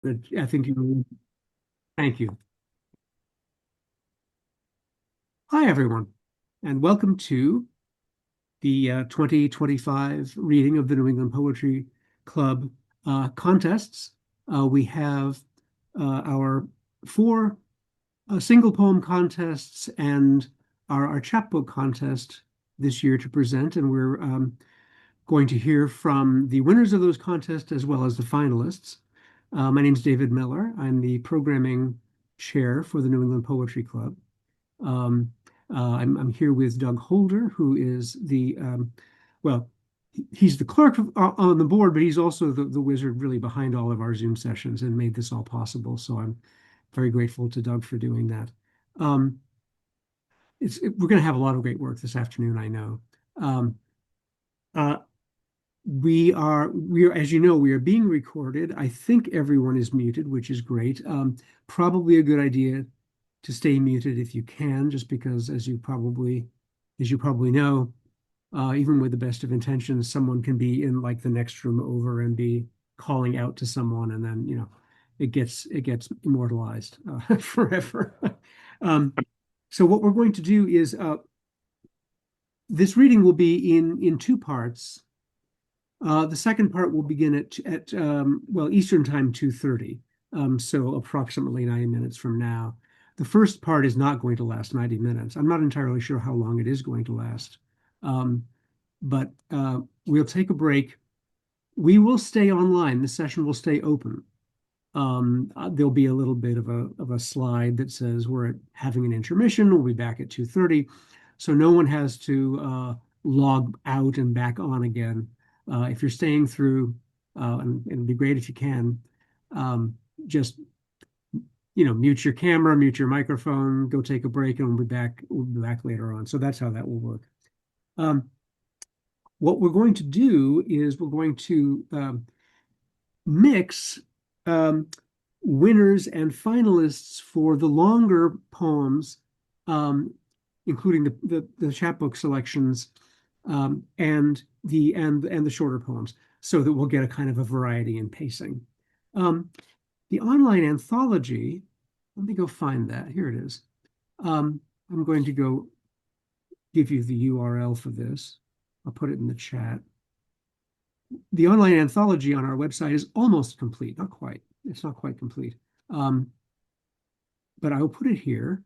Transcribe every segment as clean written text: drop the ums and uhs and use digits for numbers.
I think you. Thank you. Hi, everyone, and welcome to the 2025 reading of the New England Poetry Club contests. We have our four single poem contests and our chapbook contest this year to present, and we're going to hear from the winners of those contests as well as the finalists. My name is David Miller. I'm the programming chair for the New England Poetry Club. Um, I'm here with Doug Holder, who is well, he's the clerk on the board, but he's also the wizard really behind all of our Zoom sessions and made this all possible. So I'm very grateful to Doug for doing that. Um, we're going to have a lot of great work this afternoon, I know. Um, uh, as you know, we are being recorded. I think everyone is muted, which is great. Probably a good idea to stay muted if you can, just because as you probably know, even with the best of intentions, someone can be in like the next room over and be calling out to someone, and then it gets immortalized forever. um, so what we're going to do is this reading will be in two parts. The second part will begin at well, Eastern time 2:30, so approximately 90 minutes from now. The first part is not going to last 90 minutes. I'm not entirely sure how long it is going to last, um, but we'll take a break. We will stay online. The session will stay open. There'll be a little bit of a slide that says we're having an intermission. We'll be back at 2:30, so no one has to log out and back on again. If you're staying through, and it'd be great if you can, just mute your camera, mute your microphone, go take a break, and we'll be back. We'll be back later on. So that's how that will work. What we're going to do is we're going to mix um, winners and finalists for the longer poems, um, including the chapbook selections, and the shorter poems, so that we'll get a kind of a variety in pacing. The online anthology, let me go find that. Here it is. I'm going to go give you the URL for this. I'll put it in the chat. The online anthology on our website is almost complete, not quite. It's not quite complete. But I'll put it here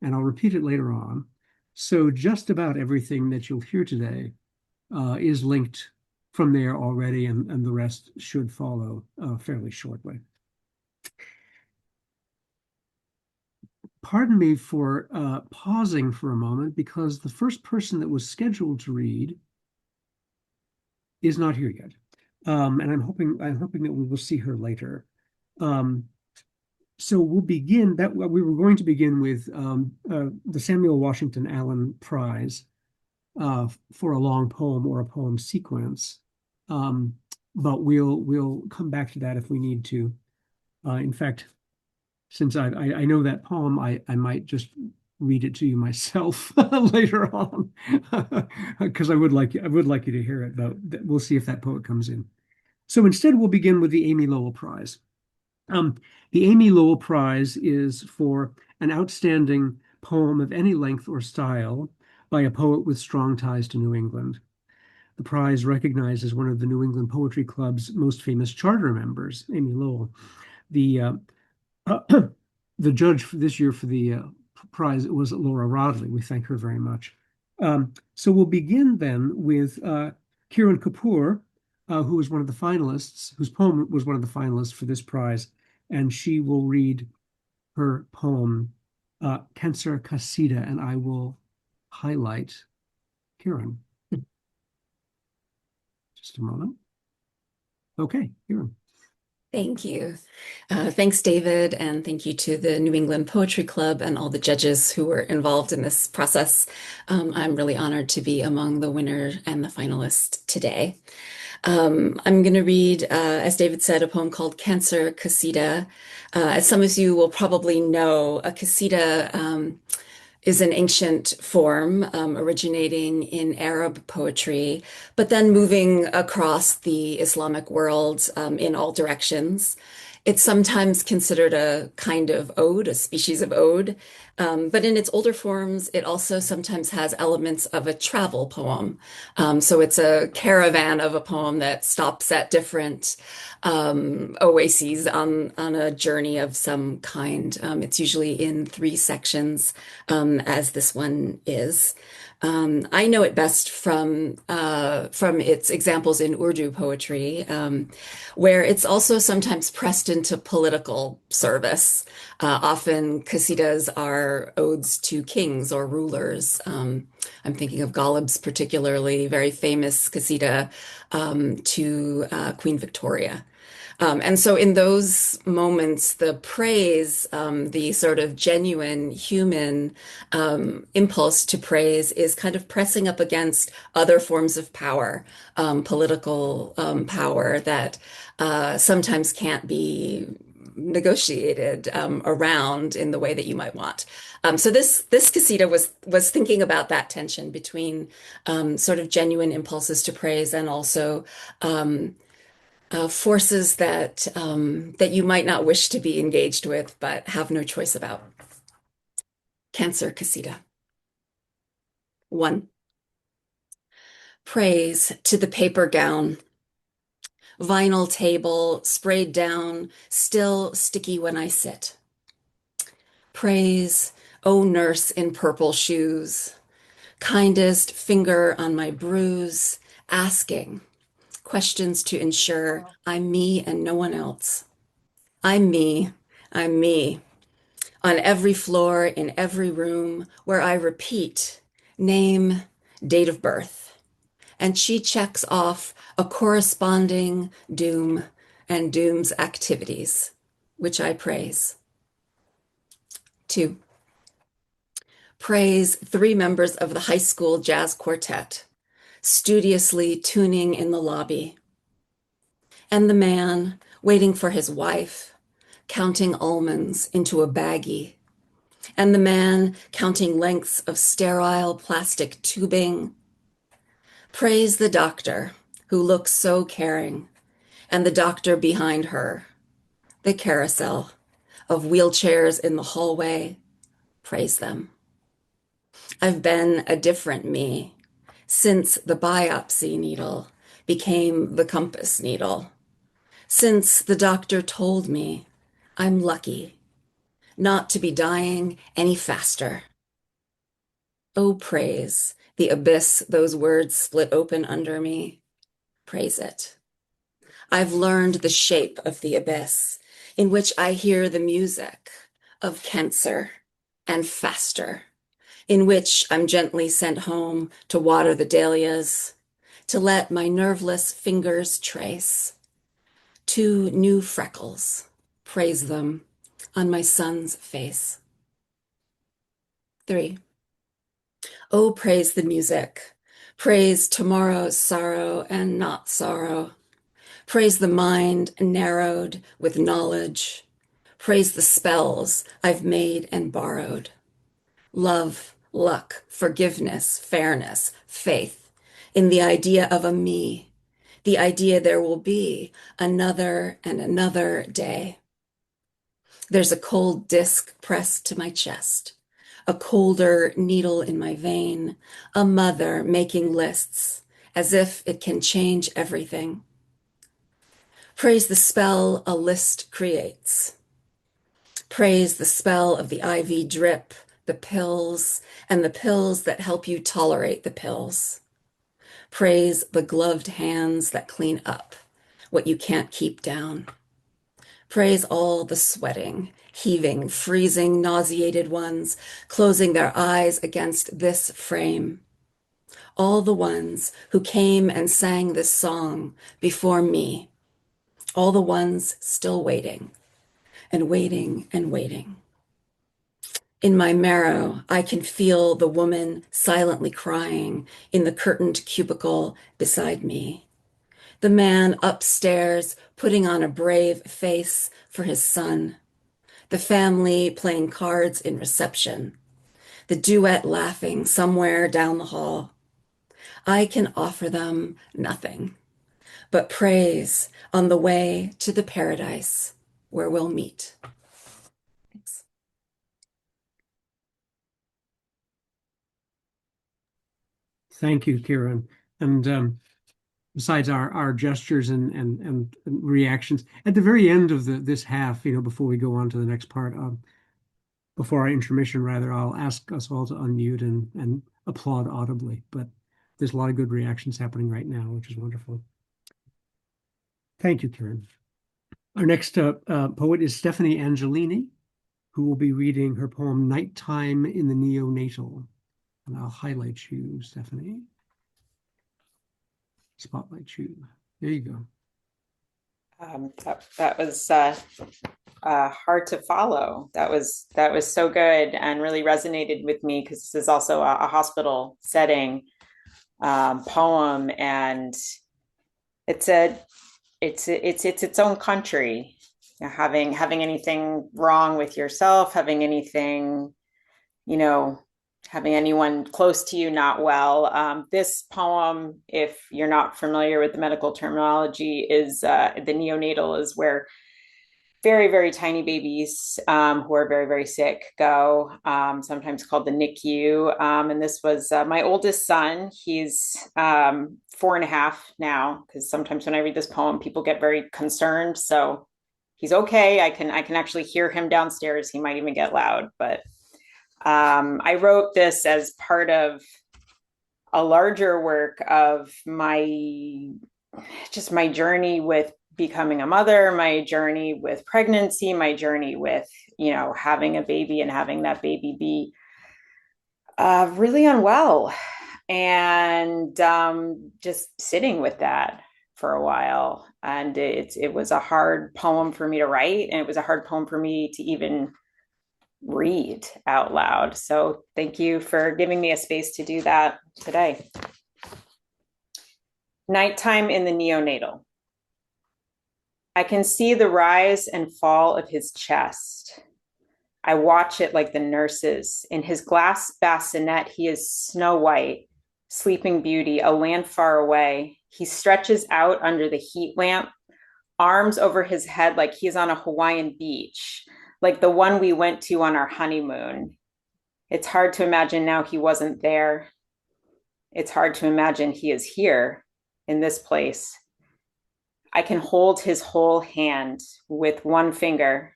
and I'll repeat it later on. So just about everything that you'll hear today is linked from there already, and the rest should follow fairly shortly. Pardon me for pausing for a moment, because the first person that was scheduled to read is not here yet. And I'm hoping that we will see her later. So we'll begin that we were going to begin with the Samuel Washington Allen Prize for a long poem or a poem sequence. But we'll come back to that if we need to. In fact, since I know that poem, I might just read it to you myself later on, because I would like you to hear it, but we'll see if that poet comes in. So instead, we'll begin with the Amy Lowell Prize. The Amy Lowell Prize is for an outstanding poem of any length or style by a poet with strong ties to New England. The prize recognizes one of the New England Poetry Club's most famous charter members, Amy Lowell. The the judge for this year for the prize was Laura Rodley. We thank her very much. So we'll begin then with Kiran Kapoor, who was one of the finalists, whose poem was one of the finalists for this prize, and she will read her poem, Cancer Casita, and I will highlight Kiran. Just a moment. Okay, Kiran. Thank you. Thanks, David, and thank you to the New England Poetry Club and all the judges who were involved in this process. I'm really honored to be among the winner and the finalists today. I'm going to read, as David said, a poem called Cancer Casita. As some of you will probably know, a casita is an ancient form originating in Arab poetry, but then moving across the Islamic world in all directions. It's sometimes considered a kind of ode, a species of ode. But in its older forms, it also sometimes has elements of a travel poem. So it's a caravan of a poem that stops at different oases on a journey of some kind. It's usually in three sections, as this one is. I know it best from its examples in Urdu poetry, where it's also sometimes pressed into political service. Often qasidas are odes to kings or rulers. I'm thinking of Ghalib's particularly very famous qasida to Queen Victoria. And so in those moments, the praise, the sort of genuine human impulse to praise is kind of pressing up against other forms of power, political power that sometimes can't be negotiated around in the way that you might want. So this Casita was thinking about that tension between sort of genuine impulses to praise and also forces that you might not wish to be engaged with, but have no choice about. Cancer Casita. 1. Praise to the paper gown, vinyl table sprayed down, still sticky when I sit. Praise, oh nurse in purple shoes, kindest finger on my bruise, asking questions to ensure I'm me and no one else. I'm me. I'm me. On every floor, in every room, where I repeat name, date of birth. And she checks off a corresponding doom and doom's activities, which I praise. 2. Praise 3 members of the high school jazz quartet, studiously tuning in the lobby. And the man waiting for his wife, counting almonds into a baggie. And the man counting lengths of sterile plastic tubing. Praise the doctor who looks so caring, and the doctor behind her, the carousel of wheelchairs in the hallway. Praise them. I've been a different me since the biopsy needle became the compass needle, since the doctor told me I'm lucky not to be dying any faster. Oh, praise the abyss those words split open under me. Praise it. I've learned the shape of the abyss in which I hear the music of cancer and faster, in which I'm gently sent home to water the dahlias, to let my nerveless fingers trace 2 new freckles, praise them, on my son's face. 3. Oh, praise the music. Praise tomorrow's sorrow and not sorrow. Praise the mind narrowed with knowledge. Praise the spells I've made and borrowed. Love, luck, forgiveness, fairness, faith in the idea of a me, the idea there will be another and another day. There's a cold disc pressed to my chest, a colder needle in my vein, a mother making lists as if it can change everything. Praise the spell a list creates. Praise the spell of the IV drip, the pills, and the pills that help you tolerate the pills. Praise the gloved hands that clean up what you can't keep down. Praise all the sweating, heaving, freezing, nauseated ones, closing their eyes against this frame. All the ones who came and sang this song before me. All the ones still waiting and waiting and waiting. In my marrow, I can feel the woman silently crying in the curtained cubicle beside me. The man upstairs putting on a brave face for his son. The family playing cards in reception. The duet laughing somewhere down the hall. I can offer them nothing but praise on the way to the paradise where we'll meet. Thanks. Thank you, Kieran. And besides our gestures and reactions, at the very end of this half, before we go on to the next part, before our intermission, rather, I'll ask us all to unmute and applaud audibly. But there's a lot of good reactions happening right now, which is wonderful. Thank you, Kieran. Our next poet is Stephanie Angelini, who will be reading her poem Nighttime in the Neonatal. And I'll highlight you, Stephanie. Spotlight you. There you go. That was hard to follow. That was so good and really resonated with me because this is also a hospital setting poem, and it's its own country. Having anything wrong with yourself, having anything, having anyone close to you not well. This poem, if you're not familiar with the medical terminology, is the neonatal, is where very, very tiny babies who are very, very sick go, sometimes called the NICU. And this was my oldest son. He's 4.5 now, because sometimes when I read this poem, people get very concerned. So he's okay. I can actually hear him downstairs. He might even get loud, but I wrote this as part of a larger work of my journey with becoming a mother, my journey with pregnancy, my journey with, having a baby and having that baby be really unwell, and just sitting with that for a while. And it was a hard poem for me to write, and it was a hard poem for me to even read out loud. So thank you for giving me a space to do that today. Nighttime in the neonatal. I can see the rise and fall of his chest. I watch it like the nurses. In his glass bassinet, he is Snow White, Sleeping Beauty, a land far away. He stretches out under the heat lamp, arms over his head like he's on a Hawaiian beach, like the one we went to on our honeymoon. It's hard to imagine now he wasn't there. It's hard to imagine he is here in this place. I can hold his whole hand with one finger.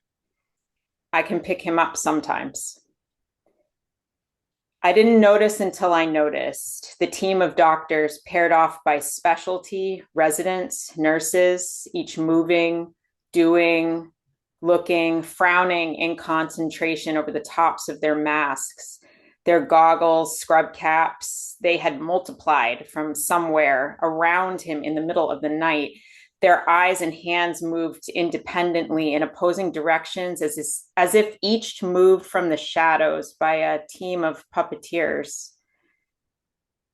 I can pick him up sometimes. I didn't notice until I noticed the team of doctors paired off by specialty, residents, nurses, each moving, doing, looking, frowning in concentration over the tops of their masks, their goggles, scrub caps. They had multiplied from somewhere around him in the middle of the night. Their eyes and hands moved independently in opposing directions, as if each moved from the shadows by a team of puppeteers.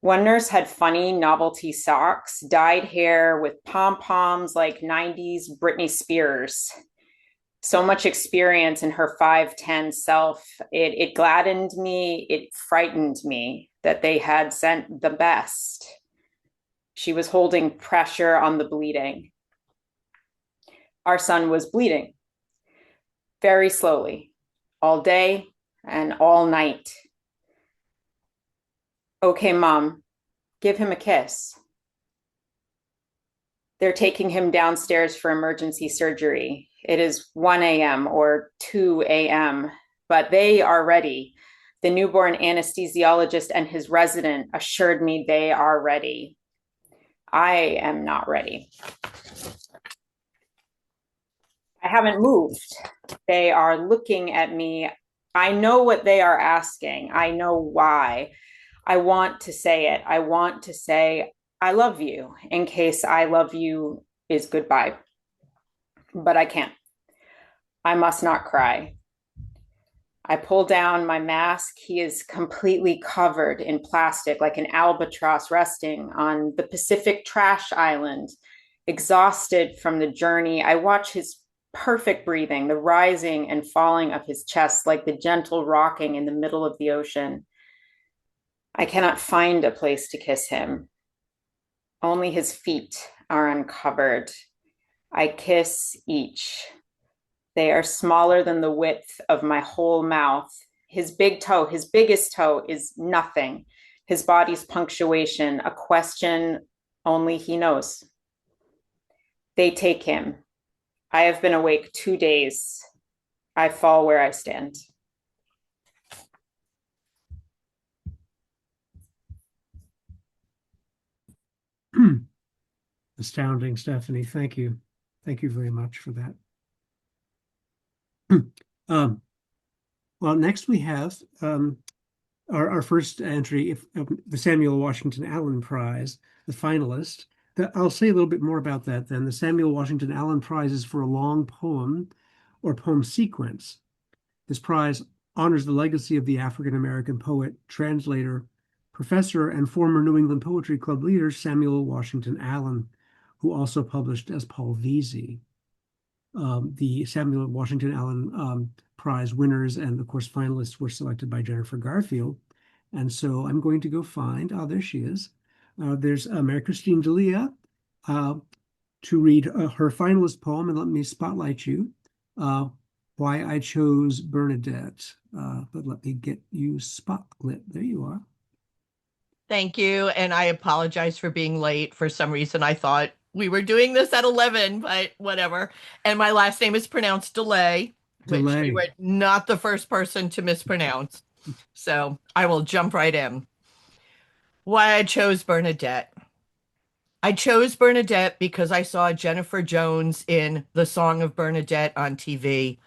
One nurse had funny novelty socks, dyed hair with pom-poms like 90s Britney Spears. So much experience in her 5'10" self. It gladdened me, it frightened me that they had sent the best. She was holding pressure on the bleeding. Our son was bleeding very slowly, all day and all night. Okay, Mom, give him a kiss. They're taking him downstairs for emergency surgery. It is 1 a.m. or 2 a.m., but they are ready. The newborn anesthesiologist and his resident assured me they are ready. I am not ready. I haven't moved. They are looking at me. I know what they are asking. I know why. I want to say it. I want to say, I love you, in case I love you is goodbye. But I can't. I must not cry. I pull down my mask. He is completely covered in plastic, like an albatross resting on the Pacific trash island. Exhausted from the journey, I watch his perfect breathing, the rising and falling of his chest, like the gentle rocking in the middle of the ocean. I cannot find a place to kiss him. Only his feet are uncovered. I kiss each. They are smaller than the width of my whole mouth. His big toe, his biggest toe, is nothing. His body's punctuation, a question only he knows. They take him. I have been awake 2 days. I fall where I stand. Astounding, Stephanie. Thank you. Thank you very much for that. Well, next we have our first entry, the Samuel Washington Allen Prize, the finalist. I'll say a little bit more about that then. The Samuel Washington Allen Prize is for a long poem or poem sequence. This prize honors the legacy of the African-American poet, translator, professor, and former New England Poetry Club leader, Samuel Washington Allen, who also published as Paul Veazey. The Samuel Washington Allen Prize winners and, of course, finalists were selected by Jennifer Garfield. And so I'm going to go find, there she is. There's Mary Christine D'Elia to read her finalist poem, and let me spotlight you. Why I Chose Bernadette. But let me get you spotlit. There you are. Thank you. And I apologize for being late. For some reason, I thought we were doing this at 11, but whatever. And my last name is pronounced Delay, which you were not the first person to mispronounce. So I will jump right in. Why I Chose Bernadette. I chose Bernadette because I saw Jennifer Jones in The Song of Bernadette on TV.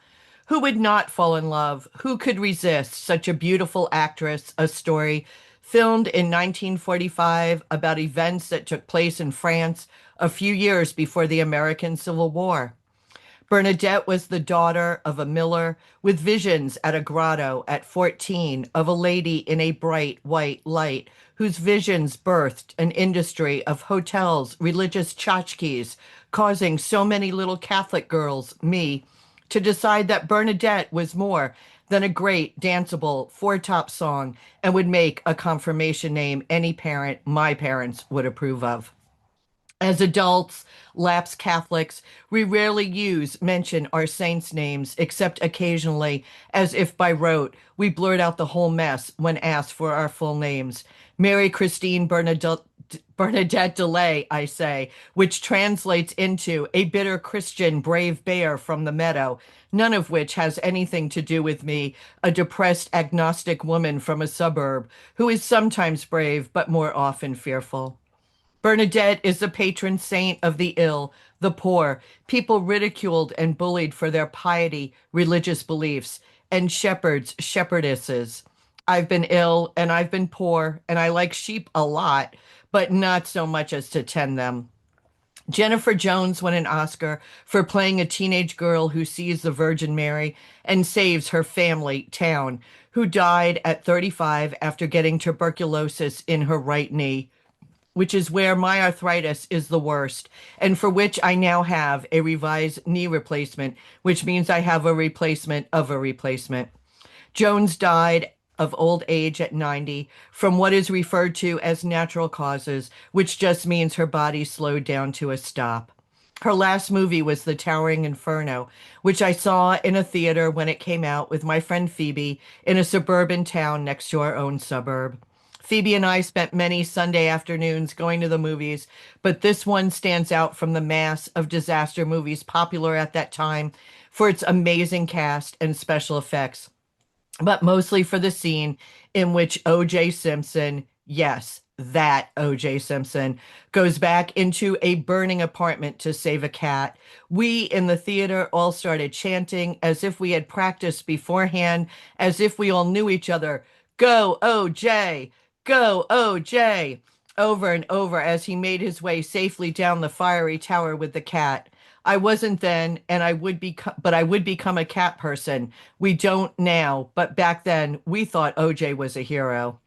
Who would not fall in love? Who could resist such a beautiful actress, a story filmed in 1945 about events that took place in France a few years before the American Civil War? Bernadette was the daughter of a miller with visions at a grotto at 14 of a lady in a bright white light whose visions birthed an industry of hotels, religious tchotchkes, causing so many little Catholic girls, me, to decide that Bernadette was more than a great danceable four-top song and would make a confirmation name any parent, my parents, would approve of. As adults, lapsed Catholics, we rarely mention our saints' names, except occasionally, as if by rote, we blurt out the whole mess when asked for our full names. Mary Christine Bernadette Delay, I say, which translates into a bitter Christian brave bear from the meadow, none of which has anything to do with me, a depressed agnostic woman from a suburb, who is sometimes brave but more often fearful. Bernadette is the patron saint of the ill, the poor, people ridiculed and bullied for their piety, religious beliefs, and shepherds, shepherdesses. I've been ill and I've been poor, and I like sheep a lot, but not so much as to tend them. Jennifer Jones won an Oscar for playing a teenage girl who sees the Virgin Mary and saves her family, town, who died at 35 after getting tuberculosis in her right knee, which is where my arthritis is the worst, and for which I now have a revised knee replacement, which means I have a replacement of a replacement. Jones died of old age at 90 from what is referred to as natural causes, which just means her body slowed down to a stop. Her last movie was The Towering Inferno, which I saw in a theater when it came out with my friend Phoebe in a suburban town next to our own suburb. Phoebe and I spent many Sunday afternoons going to the movies, but this one stands out from the mass of disaster movies popular at that time for its amazing cast and special effects, but mostly for the scene in which O.J. Simpson, yes, that O.J. Simpson, goes back into a burning apartment to save a cat. We in the theater all started chanting as if we had practiced beforehand, as if we all knew each other. Go, O.J., go, O.J., over and over as he made his way safely down the fiery tower with the cat. I wasn't then, and I would become a cat person. We don't now, but back then we thought OJ was a hero.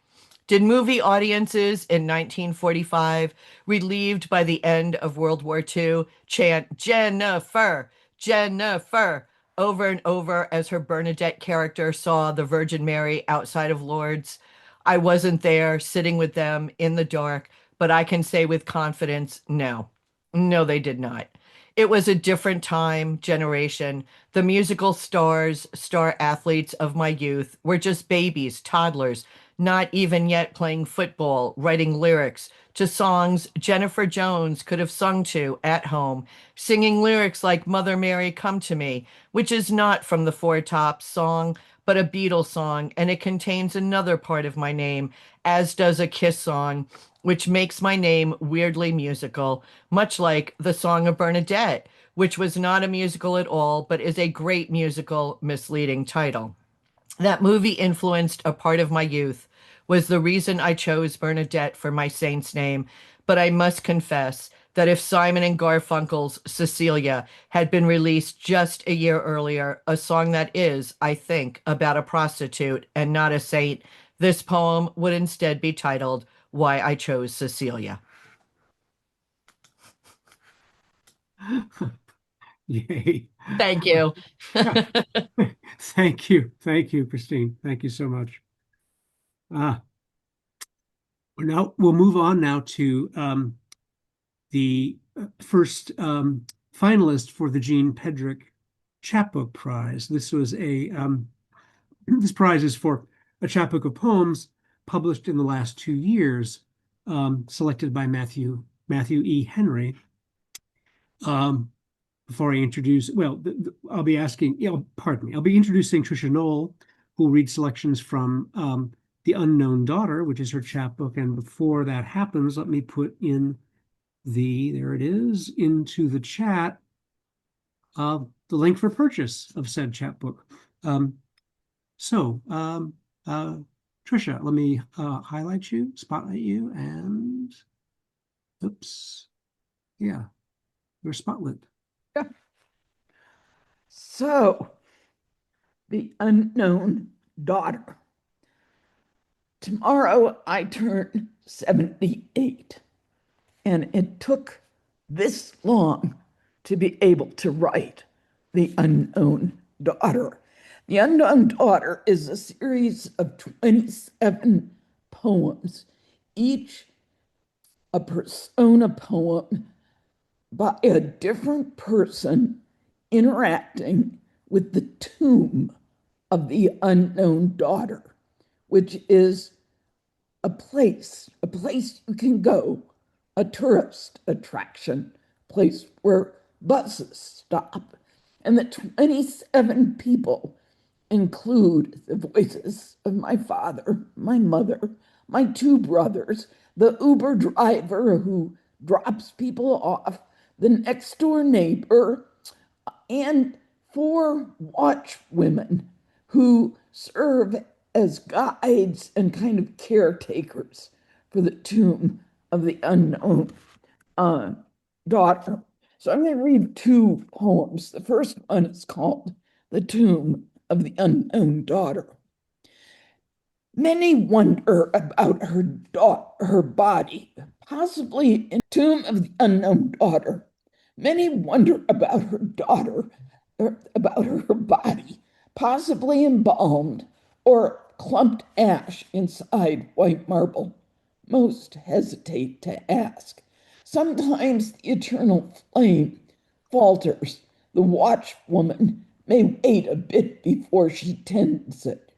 Did movie audiences in 1945, relieved by the end of World War II, chant Jennifer, Jennifer over and over as her Bernadette character saw the Virgin Mary outside of Lourdes? I wasn't there sitting with them in the dark, but I can say with confidence, no, they did not. It was a different time, generation. The musical stars, star athletes of my youth were just babies, toddlers, not even yet playing football, writing lyrics to songs Jennifer Jones could have sung to at home, singing lyrics like Mother Mary Come to Me, which is not from the Four Tops song, but a Beatles song, and it contains another part of my name, as does a Kiss song, which makes my name weirdly musical, much like the Song of Bernadette, which was not a musical at all, but is a great musical, misleading title. That movie influenced a part of my youth, was the reason I chose Bernadette for my saint's name. But I must confess that if Simon and Garfunkel's Cecilia had been released just a year earlier, a song that is, I think, about a prostitute and not a saint, this poem would instead be titled Why I Chose Cecilia. Yay. Thank you. Thank you. Thank you, Christine. Thank you so much. Now we'll move on now to the first finalist for the Jean Pedrick Chapbook Prize. This was this prize is for a chapbook of poems published in the last 2 years, selected by Matthew E. Henry. Before I introduce, I'll be introducing Tricia Knoll, who will read selections from The Unknown Daughter, which is her chapbook. And before that happens, let me put in there it is, into the chat, the link for purchase of said chapbook. Tricia, let me highlight you, spotlight you, and oops, yeah, you're spotlit. Yeah. So, The Unknown Daughter. Tomorrow I turn 78, and it took this long to be able to write The Unknown Daughter. The Unknown Daughter is a series of 27 poems, each a persona poem by a different person interacting with the tomb of the unknown daughter, which is a place you can go, a tourist attraction, place where buses stop. And the 27 people include the voices of my father, my mother, my 2 brothers, the Uber driver who drops people off, the next door neighbor, and 4 watch women who serve as guides and kind of caretakers for the tomb of the unknown daughter. So I'm going to read 2 poems. The first one is called The Tomb of the Unknown Daughter. Many wonder about her body, possibly in the tomb of the unknown daughter. Many wonder about her daughter, about her body, possibly embalmed or clumped ash inside white marble. Most hesitate to ask. Sometimes the eternal flame falters. The watchwoman may wait a bit before she tends it.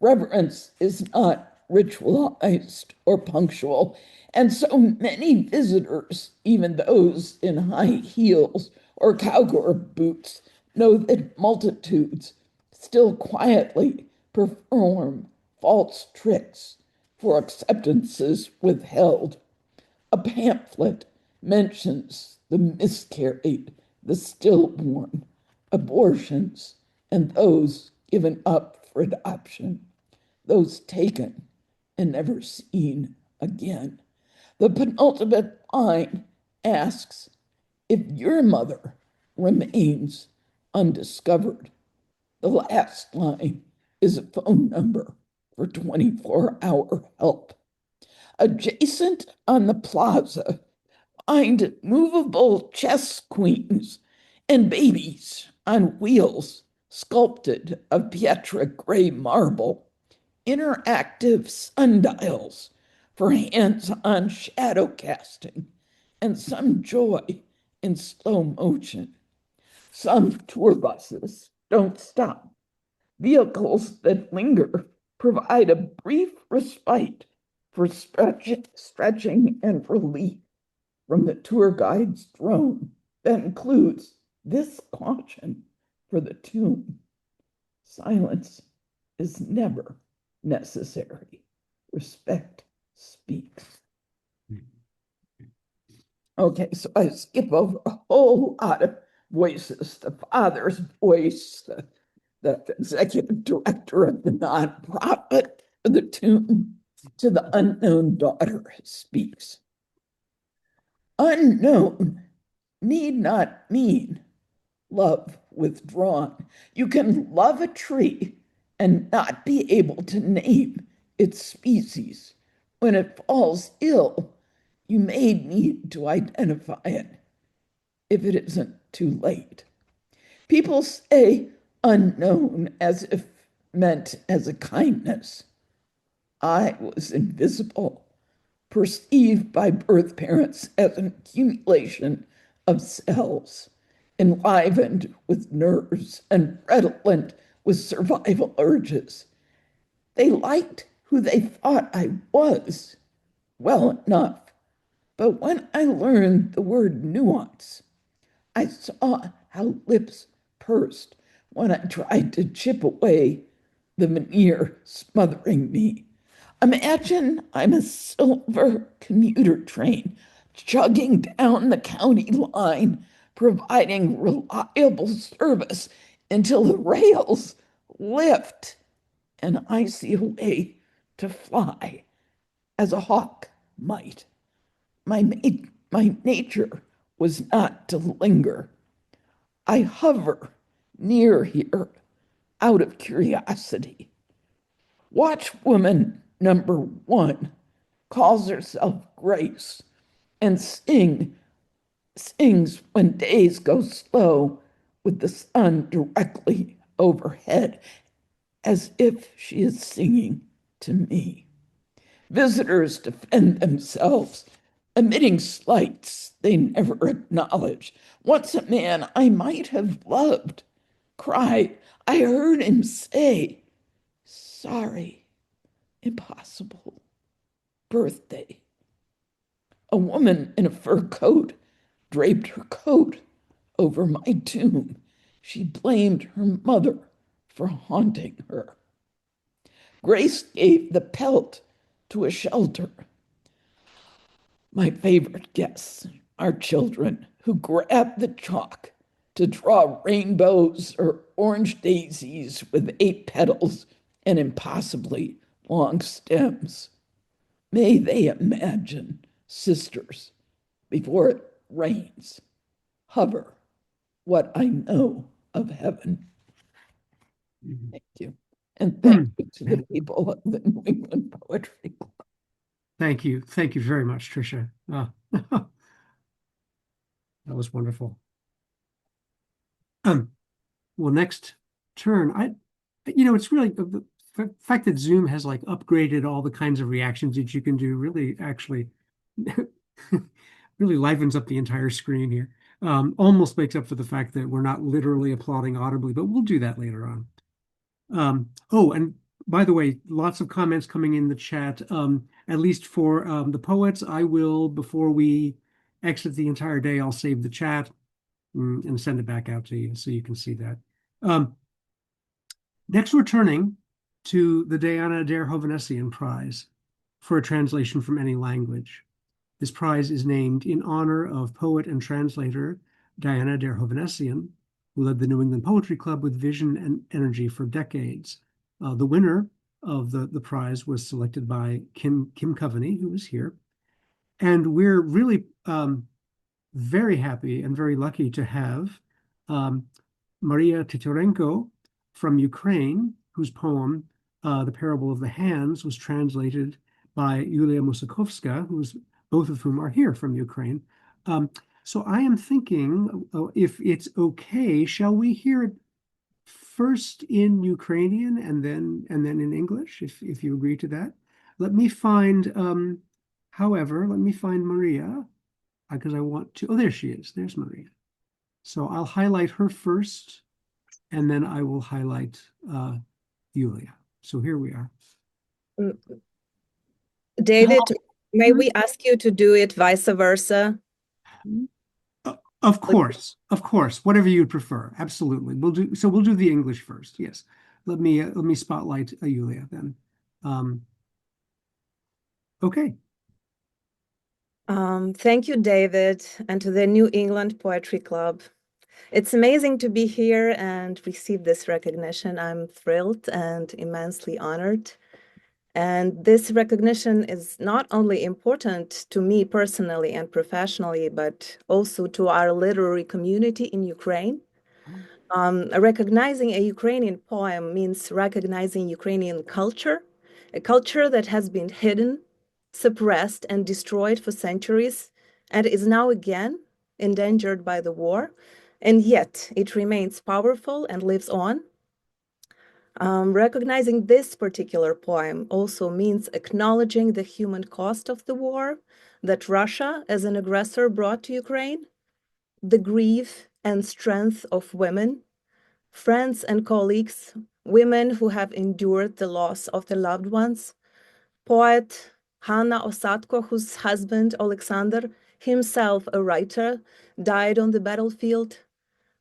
Reverence is not ritualized or punctual, and so many visitors, even those in high heels or cowgirl boots, know that multitudes still quietly perform false tricks for acceptances withheld. A pamphlet mentions the miscarried, the stillborn, abortions, and those given up for adoption, those taken and never seen again. The penultimate line asks if your mother remains undiscovered. The last line is a phone number for 24-hour help. Adjacent on the plaza, find movable chess queens and babies on wheels sculpted of Pietra gray marble, interactive sundials for hands-on shadow casting, and some joy in slow motion. Some tour buses don't stop. Vehicles that linger provide a brief respite for stretching and relief from the tour guide's drone that includes this caution for the tomb: silence is never necessary. Respect speaks. Okay, so I skip over a whole lot of voices: the father's voice, the executive director of the nonprofit for the tomb, to the unknown daughter speaks. Unknown need not mean love withdrawn. You can love a tree and not be able to name its species. When it falls ill, you may need to identify it if it isn't too late. People say unknown as if meant as a kindness. I was invisible, perceived by birth parents as an accumulation of cells, enlivened with nerves and redolent with survival urges. They liked who they thought I was well enough. But when I learned the word nuance, I saw how lips pursed when I tried to chip away the veneer smothering me. Imagine I'm a silver commuter train chugging down the county line, providing reliable service until the rails lift and I see a way to fly as a hawk might. My nature was not to linger. I hover near here out of curiosity. Watch woman number 1 calls herself Grace and sings when days go slow with the sun directly overhead, as if she is singing to me. Visitors defend themselves, emitting slights they never acknowledge. Once a man I might have loved cried. I heard him say, sorry, impossible, birthday. A woman in a fur coat draped her coat over my tomb. She blamed her mother for haunting her. Grace gave the pelt to a shelter. My favorite guests are children who grab the chalk to draw rainbows or orange daisies with 8 petals and impossibly long stems. May they imagine sisters before it rains. Hover what I know of heaven. Thank you. And thank you to the people of the New England Poetry Club. Thank you. Thank you very much, Tricia. That was wonderful. Well, next turn, it's really the fact that Zoom has like upgraded all the kinds of reactions that you can do really actually really livens up the entire screen here. Almost makes up for the fact that we're not literally applauding audibly, but we'll do that later on. Oh, and by the way, lots of comments coming in the chat. At least for the poets, I will, before we exit the entire day, I'll save the chat and send it back out to you so you can see that. Next, we're turning to the Diana der Hovnessian Prize for a translation from any language. This prize is named in honor of poet and translator Diana der Hovnessian, who led the New England Poetry Club with vision and energy for decades. The winner of the prize was selected by Kim Coveney, who is here. And we're really very happy and very lucky to have Maria Titorenko from Ukraine, whose poem, The Parable of the Hands, was translated by Yulia Musakovska, both of whom are here from Ukraine. So I am thinking, if it's okay, shall we hear it first in Ukrainian and then in English, if you agree to that? Let me find, let me find Maria. because I want to, oh, there she is. There's Maria. So I'll highlight her first, and then I will highlight Yulia. So here we are. David, may we ask you to do it vice versa? Of course, whatever you'd prefer. Absolutely. We'll do the English first. Yes. Let me spotlight Yulia then. Okay. Thank you, David, and to the New England Poetry Club. It's amazing to be here and receive this recognition. I'm thrilled and immensely honored. And this recognition is not only important to me personally and professionally, but also to our literary community in Ukraine. Recognizing a Ukrainian poem means recognizing Ukrainian culture, a culture that has been hidden, suppressed, and destroyed for centuries, and is now again endangered by the war, and yet it remains powerful and lives on. Recognizing this particular poem also means acknowledging the human cost of the war that Russia as an aggressor brought to Ukraine, the grief and strength of women, friends and colleagues, women who have endured the loss of their loved ones, poet Hanna Osadko, whose husband Alexander, himself a writer, died on the battlefield,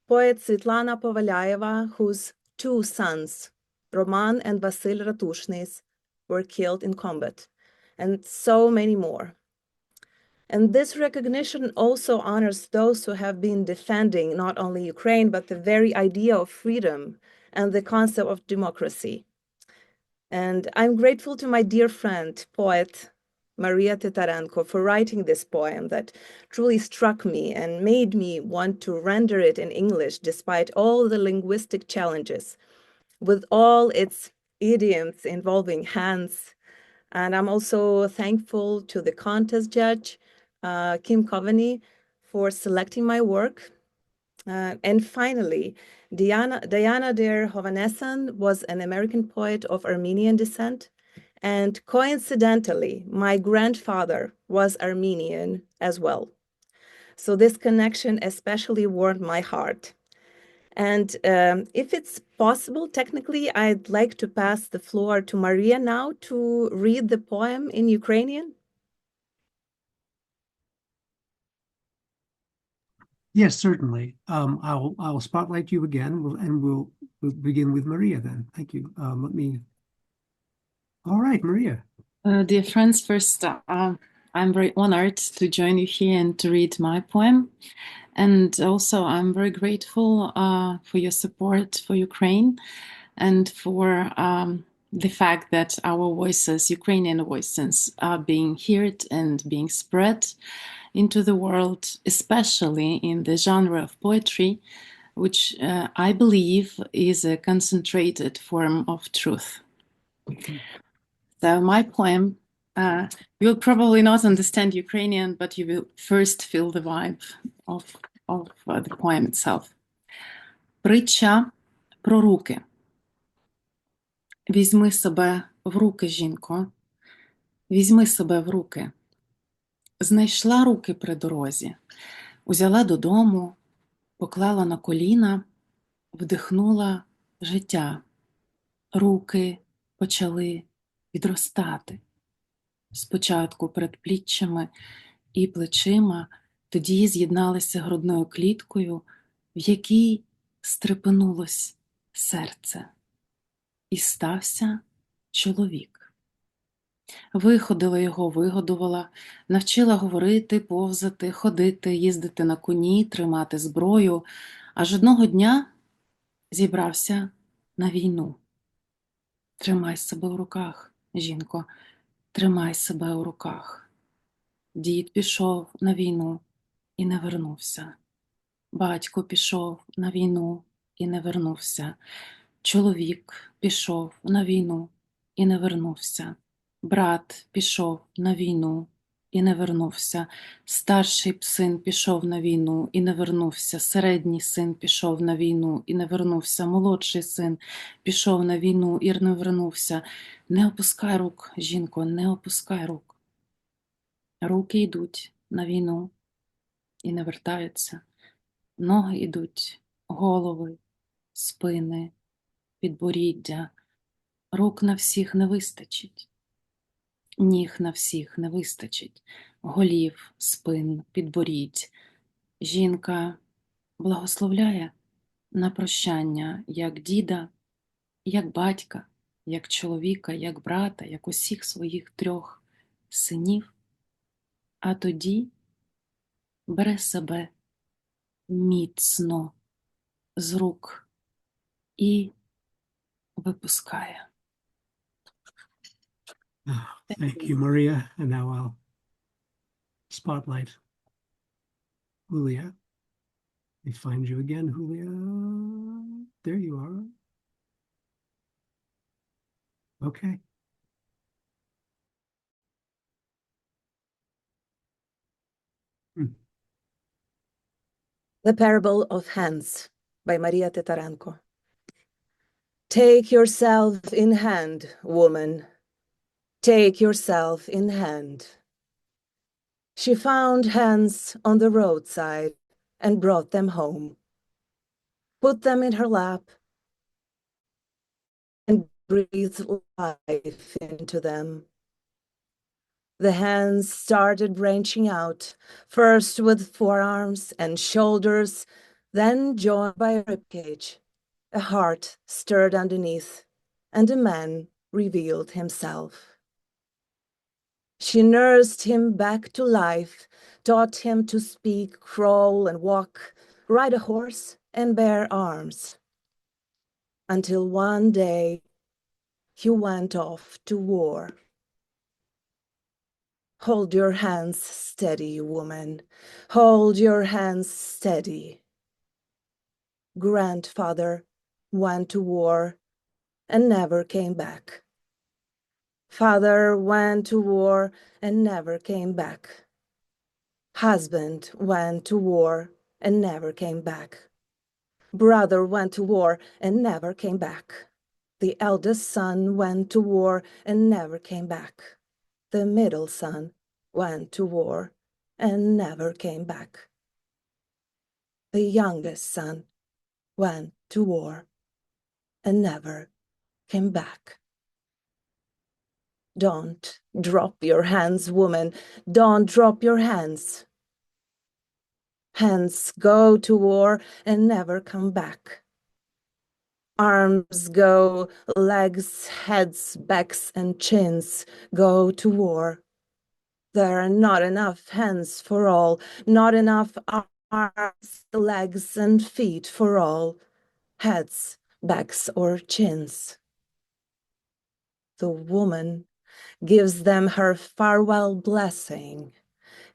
poet Svetlana Povalyeva, whose two sons, Roman and Vasil Ratushnis, were killed in combat, and so many more. And this recognition also honors those who have been defending not only Ukraine, but the very idea of freedom and the concept of democracy. And I'm grateful to my dear friend, poet Maria Titarenko, for writing this poem that truly struck me and made me want to render it in English despite all the linguistic challenges, with all its idioms involving hands. And I'm also thankful to the contest judge, Kim Coveney, for selecting my work. And finally, Diana Der Hovanesyan was an American poet of Armenian descent. And coincidentally, my grandfather was Armenian as well. So this connection especially warmed my heart. And if it's possible, technically, I'd like to pass the floor to Maria now to read the poem in Ukrainian. Yes, certainly. I'll spotlight you again, and we'll begin with Maria then. Thank you. All right, Maria. Dear friends, first, I'm very honored to join you here and to read my poem. And also, I'm very grateful for your support for Ukraine and for the fact that our voices, Ukrainian voices, are being heard and being spread into the world, especially in the genre of poetry, which I believe is a concentrated form of truth. So my poem, you'll probably not understand Ukrainian, but you will first feel the vibe of the poem itself. Притча про руки. Візьми себе в руки, жінко, візьми себе в руки. Знайшла руки при дорозі, узяла додому, поклала на коліна, вдихнула життя. Руки почали відростати. Спочатку передпліччями і плечима, тоді з'єдналися грудною кліткою, в якій стрепенулось серце. І стався чоловік. Виходила його, вигодувала, навчила говорити, повзати, ходити, їздити на коні, тримати зброю, аж одного дня зібрався на війну. Тримай себе в руках, жінко, тримай себе у руках. Дід пішов на війну і не вернувся. Батько пішов на війну і не вернувся. Чоловік пішов на війну і не вернувся. Брат пішов на війну і не вернувся. Старший син пішов на війну і не вернувся. Середній син пішов на війну і не вернувся. Молодший син пішов на війну і не вернувся. Не опускай рук, жінко, не опускай рук. Руки йдуть на війну і не вертаються. Ноги ідуть, голови, спини, підборіддя. Рук на всіх не вистачить. Ніг на всіх не вистачить. Голів, спин, підборідь. Жінка благословляє на прощання як діда, як батька, як чоловіка, як брата, як усіх своїх 3 синів, а тоді бере себе міцно з рук і випускає. Thank you, Maria. And now I'll spotlight Julia. Let me find you again, Julia. There you are. Okay. The Parable of Hands by Maria Titarenko. Take yourself in hand, woman. Take yourself in hand. She found hands on the roadside and brought them home. Put them in her lap and breathed life into them. The hands started branching out, first with forearms and shoulders, then joined by a ribcage. A heart stirred underneath, and a man revealed himself. She nursed him back to life, taught him to speak, crawl, and walk, ride a horse, and bear arms. Until one day, he went off to war. Hold your hands steady, woman. Hold your hands steady. Grandfather went to war and never came back. Father went to war and never came back. Husband went to war and never came back. Brother went to war and never came back. The eldest son went to war and never came back. The middle son went to war and never came back. The youngest son went to war and never came back. Don't drop your hands, woman. Don't drop your hands. Hands go to war and never come back. Arms go, legs, heads, backs, and chins go to war. There are not enough hands for all, not enough arms, legs, and feet for all, heads, backs, or chins. The woman gives them her farewell blessing,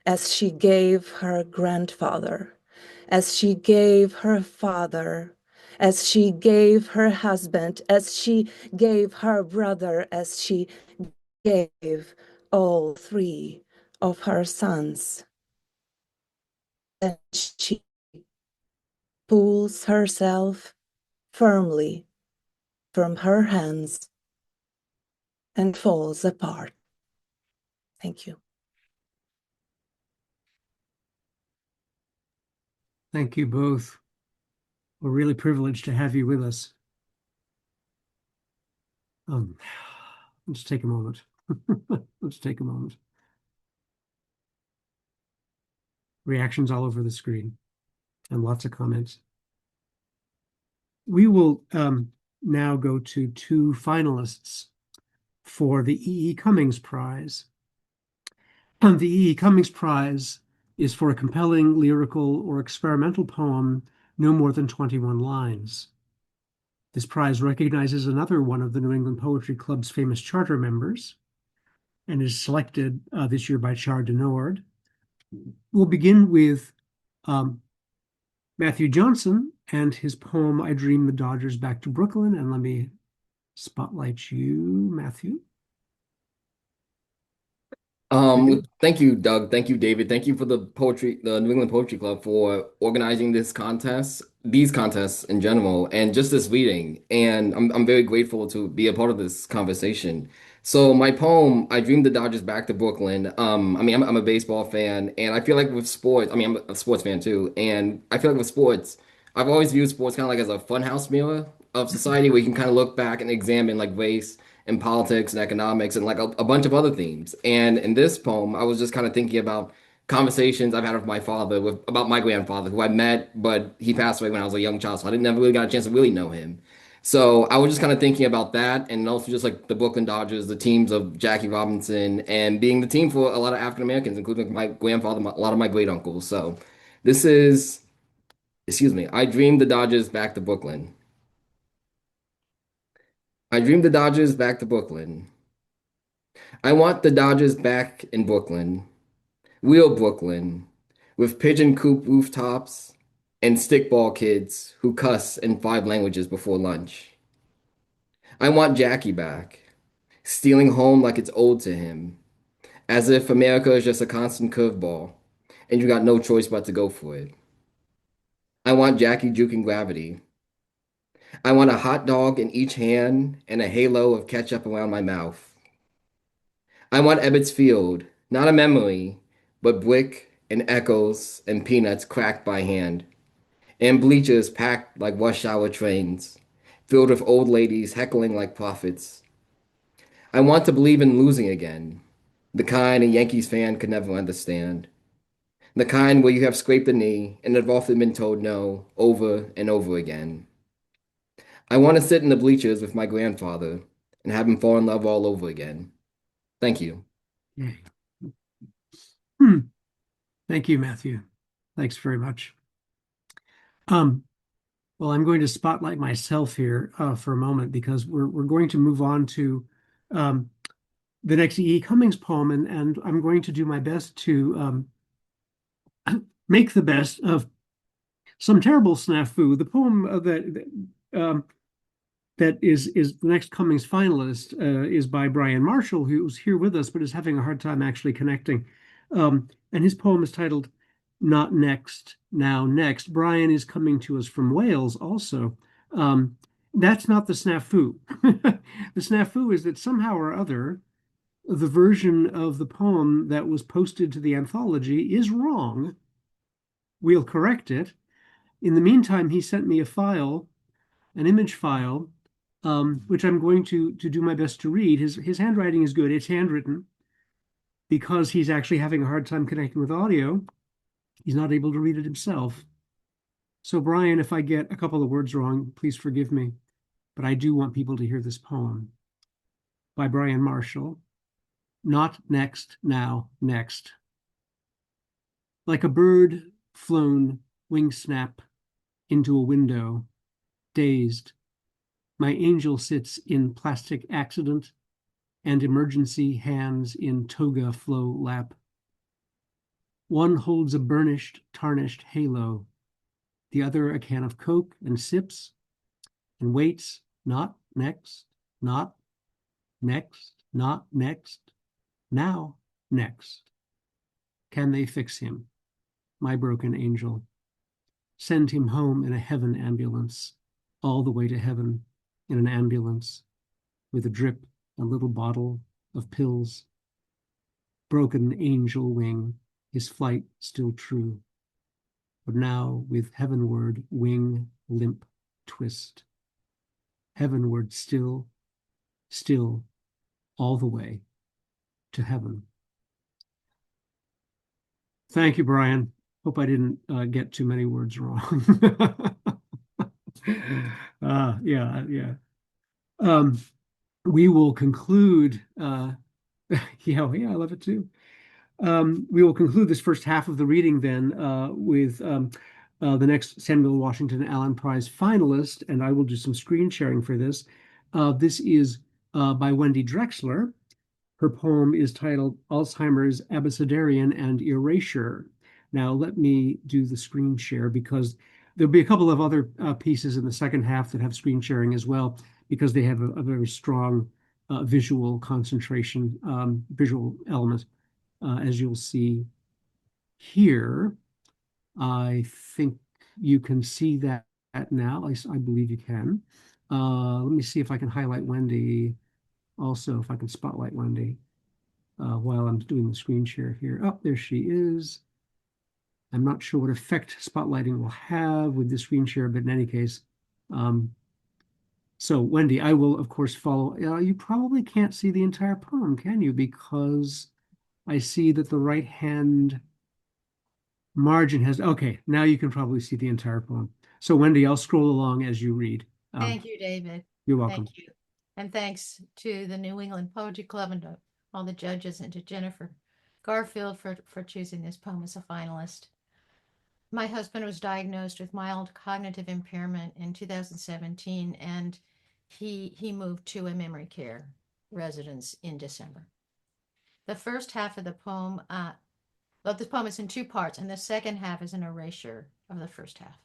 as she gave her grandfather, as she gave her father, as she gave her husband, as she gave her brother, as she gave all 3 of her sons. And she pulls herself firmly from her hands and falls apart. Thank you. Thank you both. We're really privileged to have you with us. Let's take a moment. Let's take a moment. Reactions all over the screen and lots of comments. We will now go to 2 finalists for the E.E. Cummings Prize. The E.E. Cummings Prize is for a compelling lyrical or experimental poem no more than 21 lines. This prize recognizes another one of the New England Poetry Club's famous charter members and is selected this year by Char de Nord. We'll begin with Matthew Johnson and his poem, I Dream the Dodgers Back to Brooklyn. And let me spotlight you, Matthew. Thank you, Doug. Thank you, David. Thank you for the New England Poetry Club for organizing these contests in general, and just this reading. And I'm very grateful to be a part of this conversation. So my poem, I Dreamed the Dodgers Back to Brooklyn. I'm a baseball fan, and I feel like with sports, I'm a sports fan too, and I feel like with sports, I've always viewed sports kind of like as a funhouse mirror of society where you can kind of look back and examine like race and politics and economics and like a bunch of other themes. And in this poem, I was just kind of thinking about conversations I've had with my father, with about my grandfather, who I met, but he passed away when I was a young child, so I didn't never really got a chance to really know him. So I was just kind of thinking about that, and also just like the Brooklyn Dodgers, the teams of Jackie Robinson, and being the team for a lot of African Americans, including my grandfather, a lot of my great uncles. So this is, excuse me, I dreamed the Dodgers back to Brooklyn. I dreamed the Dodgers back to Brooklyn. I want the Dodgers back in Brooklyn, real Brooklyn, with pigeon coop rooftops and stickball kids who cuss in 5 languages before lunch. I want Jackie back, stealing home like it's owed to him, as if America is just a constant curveball and you got no choice but to go for it. I want Jackie juking gravity. I want a hot dog in each hand and a halo of ketchup around my mouth. I want Ebbets Field, not a memory, but brick and echoes and peanuts cracked by hand, and bleachers packed like rush hour trains, filled with old ladies heckling like prophets. I want to believe in losing again, the kind a Yankees fan could never understand, the kind where you have scraped the knee and have often been told no over and over again. I want to sit in the bleachers with my grandfather and have him fall in love all over again. Thank you. Yay. Thank you, Matthew. Thanks very much. Well, I'm going to spotlight myself here for a moment because we're going to move on to the next E.E. Cummings poem, and I'm going to do my best to make the best of some terrible snafu. The poem that is the next Cummings finalist is by Brian Marshall, who's here with us but is having a hard time actually connecting. And his poem is titled Not Next, Now Next. Brian is coming to us from Wales also. That's not the snafu. The snafu is that somehow or other, the version of the poem that was posted to the anthology is wrong. We'll correct it. In the meantime, he sent me a file, an image file, which I'm going to do my best to read. His handwriting is good. It's handwritten because he's actually having a hard time connecting with audio. He's not able to read it himself. So, Brian, if I get a couple of words wrong, please forgive me. But I do want people to hear this poem by Brian Marshall. Not next, now, next. Like a bird flown, wing snap, into a window, dazed, my angel sits in plastic accident and emergency hands in toga flow lap. One holds a burnished, tarnished halo, the other a can of Coke and sips and waits, not next, not next, not next, now next. Can they fix him, my broken angel? Send him home in a heaven ambulance, all the way to heaven in an ambulance, with a drip, a little bottle of pills. Broken angel wing, his flight still true, but now with heavenward wing limp twist. Heavenward still, still, all the way to heaven. Thank you, Brian. Hope I didn't get too many words wrong. Yeah. We will conclude. Yeah, I love it too. We will conclude this first half of the reading then with the next Samuel Washington Allen Prize finalist, and I will do some screen sharing for this. This is by Wendy Drexler. Her poem is titled Alzheimer's, Abecedarian, and Erasure. Now, let me do the screen share because there'll be a couple of other pieces in the second half that have screen sharing as well, because they have a very strong visual concentration, visual element. as you'll see here. I think you can see that now. I believe you can. Let me see if I can highlight Wendy. Also, if I can spotlight Wendy while I'm doing the screen share here. Oh, there she is. I'm not sure what effect spotlighting will have with the screen share, but in any case, so Wendy, I will of course follow. You probably can't see the entire poem, can you? Because I see that the right hand margin has, okay, now you can probably see the entire poem. So Wendy, I'll scroll along as you read. Thank you, David. You're welcome. Thank you. And thanks to the New England Poetry Club and to all the judges and to Jennifer Garfield for choosing this poem as a finalist. My husband was diagnosed with mild cognitive impairment in 2017, and he moved to a memory care residence in December. The first half of the poem, well, this poem is in two parts, and the second half is an erasure of the first half.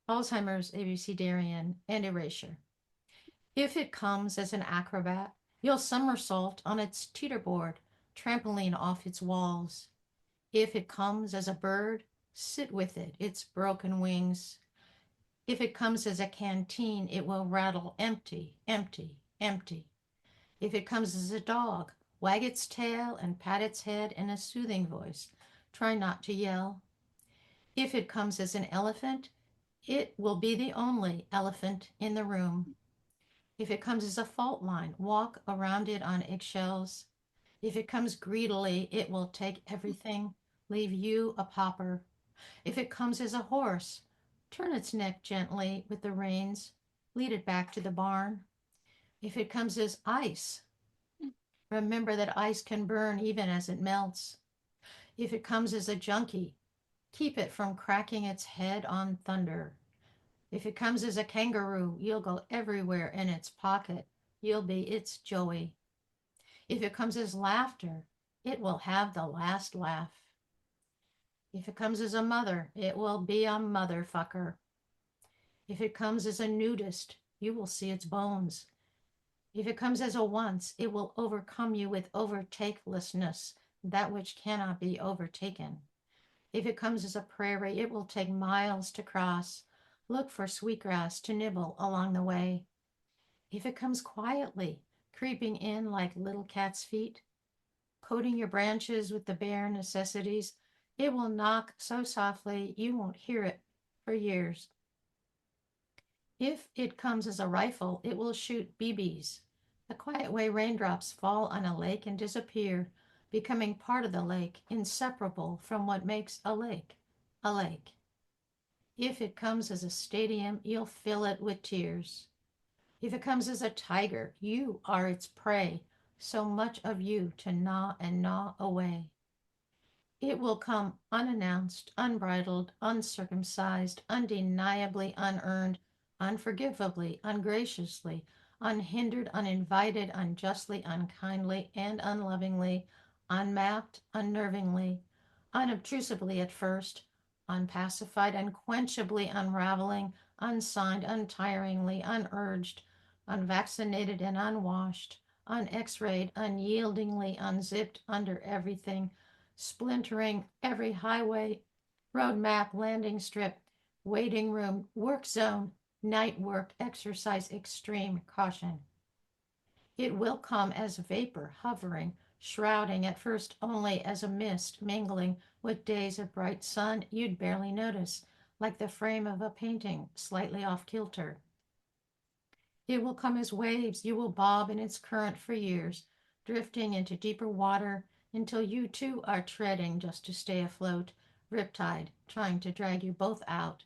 Alzheimer's, abecedarian, and erasure. If it comes as an acrobat, you'll somersault on its teeterboard, trampoline off its walls. If it comes as a bird, sit with it, its broken wings. If it comes as a canteen, it will rattle empty, empty, empty. If it comes as a dog, wag its tail and pat its head in a soothing voice. Try not to yell. If it comes as an elephant, it will be the only elephant in the room. If it comes as a fault line, walk around it on eggshells. If it comes greedily, it will take everything, leave you a pauper. If it comes as a horse, turn its neck gently with the reins, lead it back to the barn. If it comes as ice, remember that ice can burn even as it melts. If it comes as a junkie, keep it from cracking its head on thunder. If it comes as a kangaroo, you'll go everywhere in its pocket. You'll be its Joey. If it comes as laughter, it will have the last laugh. If it comes as a mother, it will be a motherfucker. If it comes as a nudist, you will see its bones. If it comes as a once, it will overcome you with overtakelessness, that which cannot be overtaken. If it comes as a prairie, it will take miles to cross. Look for sweetgrass to nibble along the way. If it comes quietly, creeping in like little cat's feet, coating your branches with the bare necessities, it will knock so softly you won't hear it for years. If it comes as a rifle, it will shoot BBs. The quiet way raindrops fall on a lake and disappear, becoming part of the lake, inseparable from what makes a lake a lake. If it comes as a stadium, you'll fill it with tears. If it comes as a tiger, you are its prey, so much of you to gnaw and gnaw away. It will come unannounced, unbridled, uncircumcised, undeniably unearned, unforgivably, ungraciously, unhindered, uninvited, unjustly, unkindly, and unlovingly, unmapped, unnervingly, unobtrusively at first, unpacified, unquenchably unraveling, unsigned, untiringly, unurged, unvaccinated and unwashed, un-X-rayed, unyieldingly unzipped under everything, splintering every highway, road map, landing strip, waiting room, work zone, night work, exercise, extreme caution. It will come as vapor hovering, shrouding at first only as a mist mingling with days of bright sun you'd barely notice, like the frame of a painting slightly off kilter. It will come as waves you will bob in its current for years, drifting into deeper water until you too are treading just to stay afloat, riptide trying to drag you both out.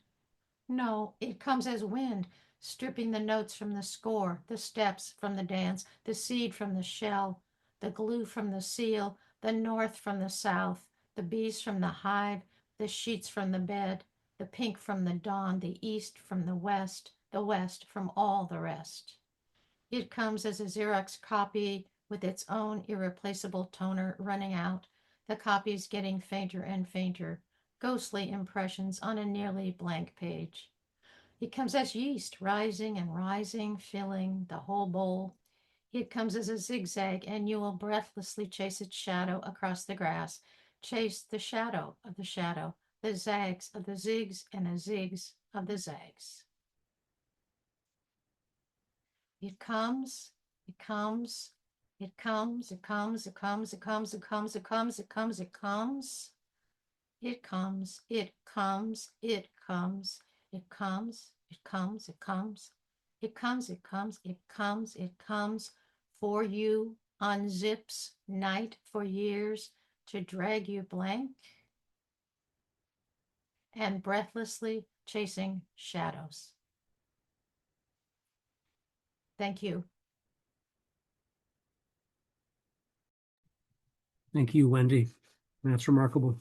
No, it comes as wind, stripping the notes from the score, the steps from the dance, the seed from the shell, the glue from the seal, the north from the south, the bees from the hive, the sheets from the bed, the pink from the dawn, the east from the west from all the rest. It comes as a Xerox copy with its own irreplaceable toner running out, the copies getting fainter and fainter, ghostly impressions on a nearly blank page. It comes as yeast, rising and rising, filling the whole bowl. It comes as a zigzag, and you will breathlessly chase its shadow across the grass. Chase the shadow of the shadow, the zags of the zigs, and the zigs of the zags. It comes, it comes, it comes, it comes, it comes, it comes, it comes, it comes, it comes, it comes. It comes, it comes, it comes, it comes, it comes, it comes, it comes, it comes, it comes, it comes for you, unzips night for years to drag you blank and breathlessly chasing shadows. Thank you. Thank you, Wendy. That's remarkable.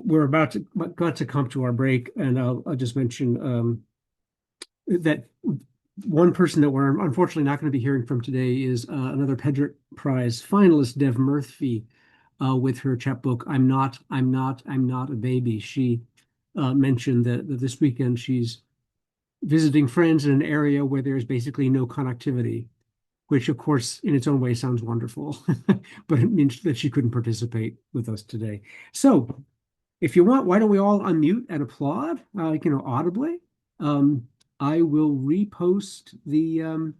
We're about to come to our break, and I'll just mention that one person that we're unfortunately not going to be hearing from today is another Pedrick Prize finalist, Dev Murphy, with her chapbook, I'm Not a Baby. She mentioned that this weekend she's visiting friends in an area where there's basically no connectivity, which of course in its own way sounds wonderful, but it means that she couldn't participate with us today. So if you want, why don't we all unmute and applaud, audibly? I will repost the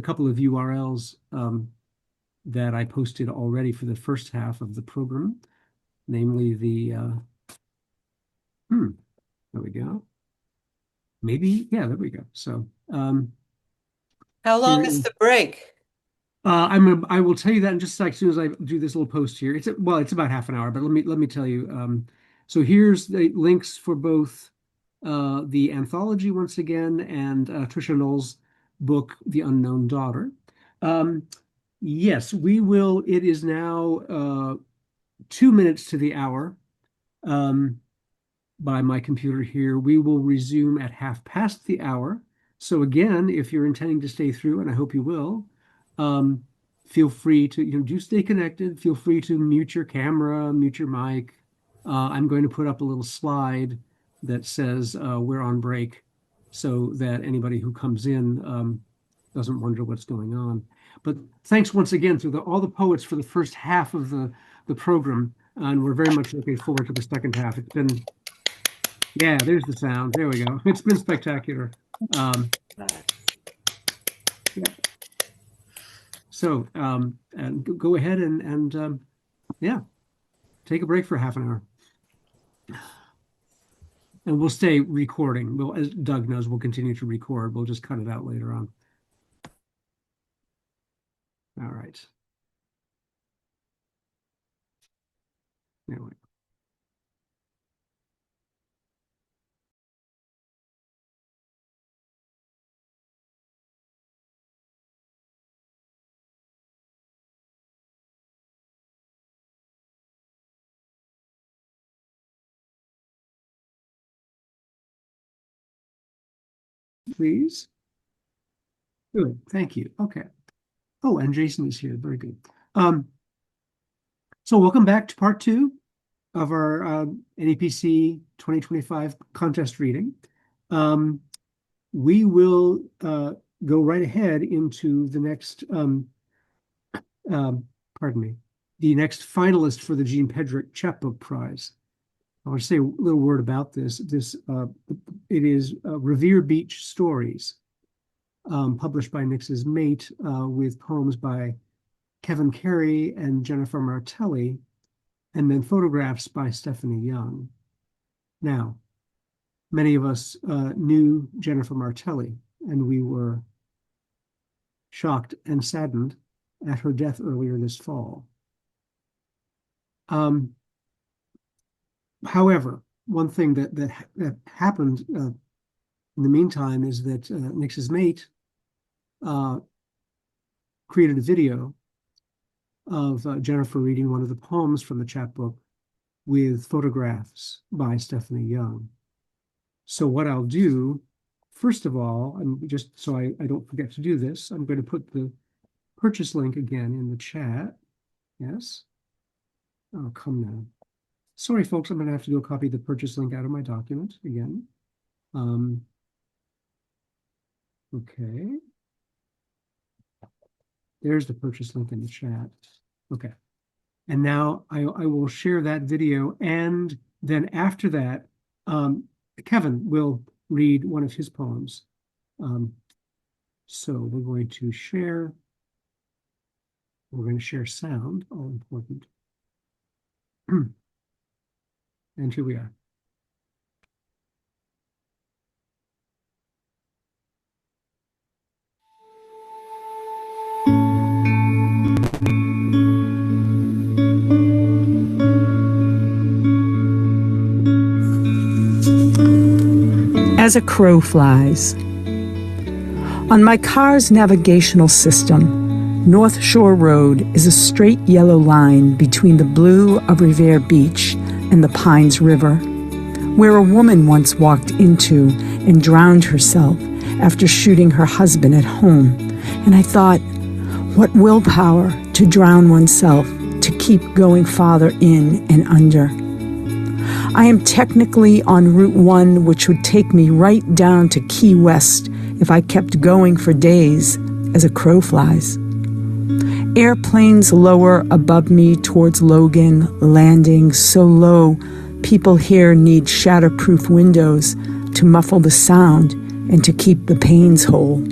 couple of URLs that I posted already for the first half of the program, namely there we go. Maybe, yeah, there we go. So how long is the break? I will tell you that in just a sec, as soon as I do this little post here. It's about half an hour, but let me tell you. So here's the links for both the anthology once again and Tricia Knoll's book, The Unknown Daughter. Yes, we will. It is now 2 minutes to the hour by my computer here. We will resume at 1:30. So again, if you're intending to stay through, and I hope you will, feel free to, do stay connected. Feel free to mute your camera, mute your mic. I'm going to put up a little slide that says we're on break so that anybody who comes in doesn't wonder what's going on. But thanks once again to all the poets for the first half of the program. And we're very much looking forward to the second half. It's been, yeah, there's the sound. There we go. It's been spectacular. Yeah. So, and go ahead and yeah, take a break for half an hour. And we'll stay recording. We'll, as Doug knows, we'll continue to record. We'll just cut it out later on. All right. There we go. Please. Good. Thank you. Okay. Oh, and Jason is here. Very good. So welcome back to part 2 of our NEPC 2025 contest reading. We will go right ahead into the next, pardon me, the next finalist for the Jean Pedrick Chapbook Prize. I want to say a little word about this. It is Revere Beach Stories, published by Nix's Mate, with poems by Kevin Carey and Jennifer Martelli, and then photographs by Stephanie Young. Now, many of us knew Jennifer Martelli, and we were shocked and saddened at her death earlier this fall. However, one thing that happened in the meantime is that Nix's Mate created a video of Jennifer reading one of the poems from the chapbook with photographs by Stephanie Young. So what I'll do, first of all, and just so I don't forget to do this, I'm going to put the purchase link again in the chat. Yes. Oh, come now. Sorry, folks, I'm going to have to go copy the purchase link out of my document again. Okay. There's the purchase link in the chat. Okay. And now I will share that video. And then after that, Kevin will read one of his poems. So we're going to share. We're going to share sound, all important. And here we are. As a crow flies. On my car's navigational system, North Shore Road is a straight yellow line between the blue of Revere Beach and the Pines River, where a woman once walked into and drowned herself after shooting her husband at home. And I thought, what willpower to drown oneself, to keep going farther in and under. I am technically on Route 1, which would take me right down to Key West if I kept going for days, as a crow flies. Airplanes lower above me towards Logan, landing so low, people here need shatterproof windows to muffle the sound and to keep the pains whole.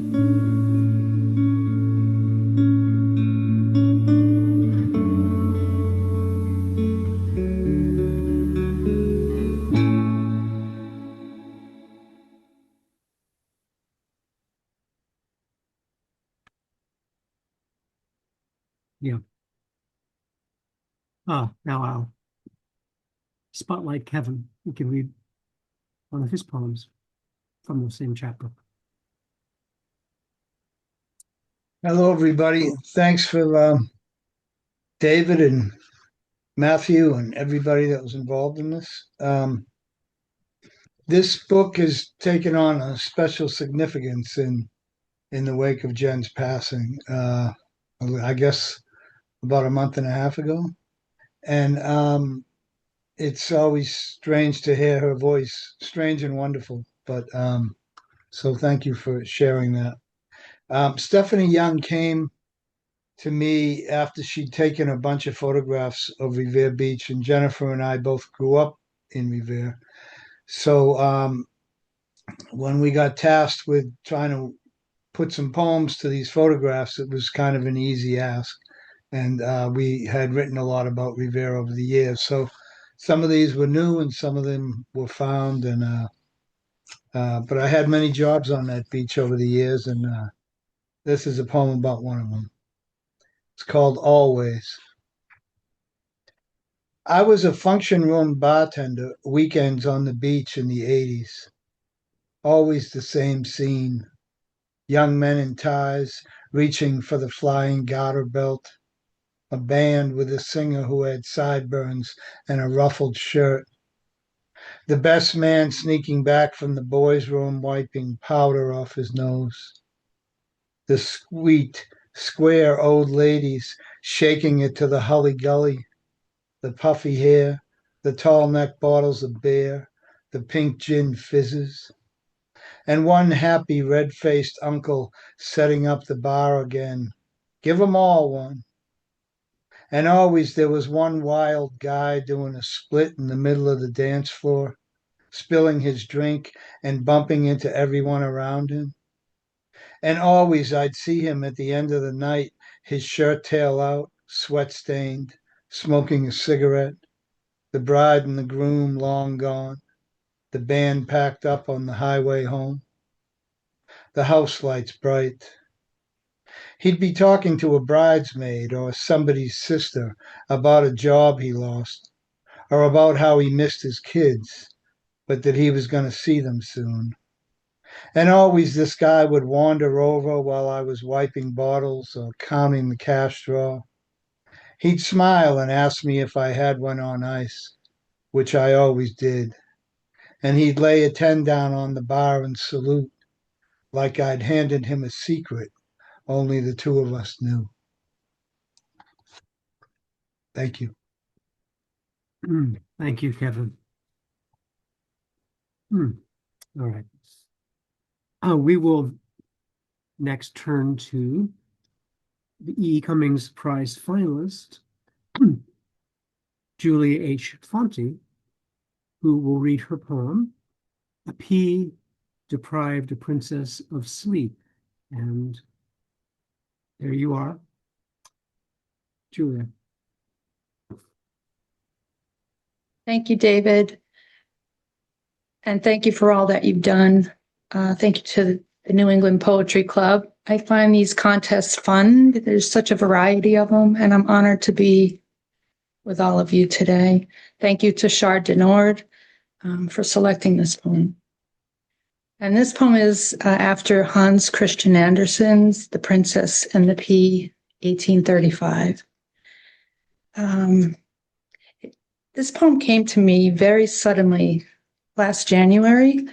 Yeah. Now I'll spotlight Kevin. He can read one of his poems from the same chapter. Hello, everybody. Thanks for David and Matthew and everybody that was involved in this. This book has taken on a special significance in the wake of Jen's passing. I guess about a month and a half ago, and it's always strange to hear her voice, strange and wonderful. But so thank you for sharing that. Stephanie Young came to me after she'd taken a bunch of photographs of Revere Beach, and Jennifer and I both grew up in Revere. So when we got tasked with trying to put some poems to these photographs, it was kind of an easy ask. And we had written a lot about Revere over the years. So some of these were new and some of them were found. And but I had many jobs on that beach over the years, and this is a poem about one of them. It's called Always. I was a function room bartender weekends on the beach in the 80s. Always the same scene. Young men in ties reaching for the flying garter belt. A band with a singer who had sideburns and a ruffled shirt. The best man sneaking back from the boys' room wiping powder off his nose. The sweet, square old ladies shaking it to the hully-gully, the puffy hair, the tall neck bottles of beer, the pink gin fizzes, and one happy red-faced uncle setting up the bar again. Give 'em all one. And always there was one wild guy doing a split in the middle of the dance floor, spilling his drink and bumping into everyone around him. And always I'd see him at the end of the night, his shirt tail out, sweat stained, smoking a cigarette, the bride and the groom long gone, the band packed up on the highway home, the house lights bright. He'd be talking to a bridesmaid or somebody's sister about a job he lost, or about how he missed his kids, but that he was going to see them soon. And always this guy would wander over while I was wiping bottles or counting the cash drawer. He'd smile and ask me if I had one on ice, which I always did. And he'd lay a 10 down on the bar and salute, like I'd handed him a secret only the two of us knew. Thank you. Thank you, Kevin. All right. We will next turn to the E. Cummings Prize finalist, Julia H. Fonte, who will read her poem, A Pea Deprived a Princess of Sleep. And there you are, Julia. Thank you, David. And thank you for all that you've done. Thank you to the New England Poetry Club. I find these contests fun. There's such a variety of them, and I'm honored to be with all of you today. Thank you to Char Denord for selecting this poem. And this poem is after Hans Christian Andersen's The Princess and the Pea, 1835. This poem came to me very suddenly last January,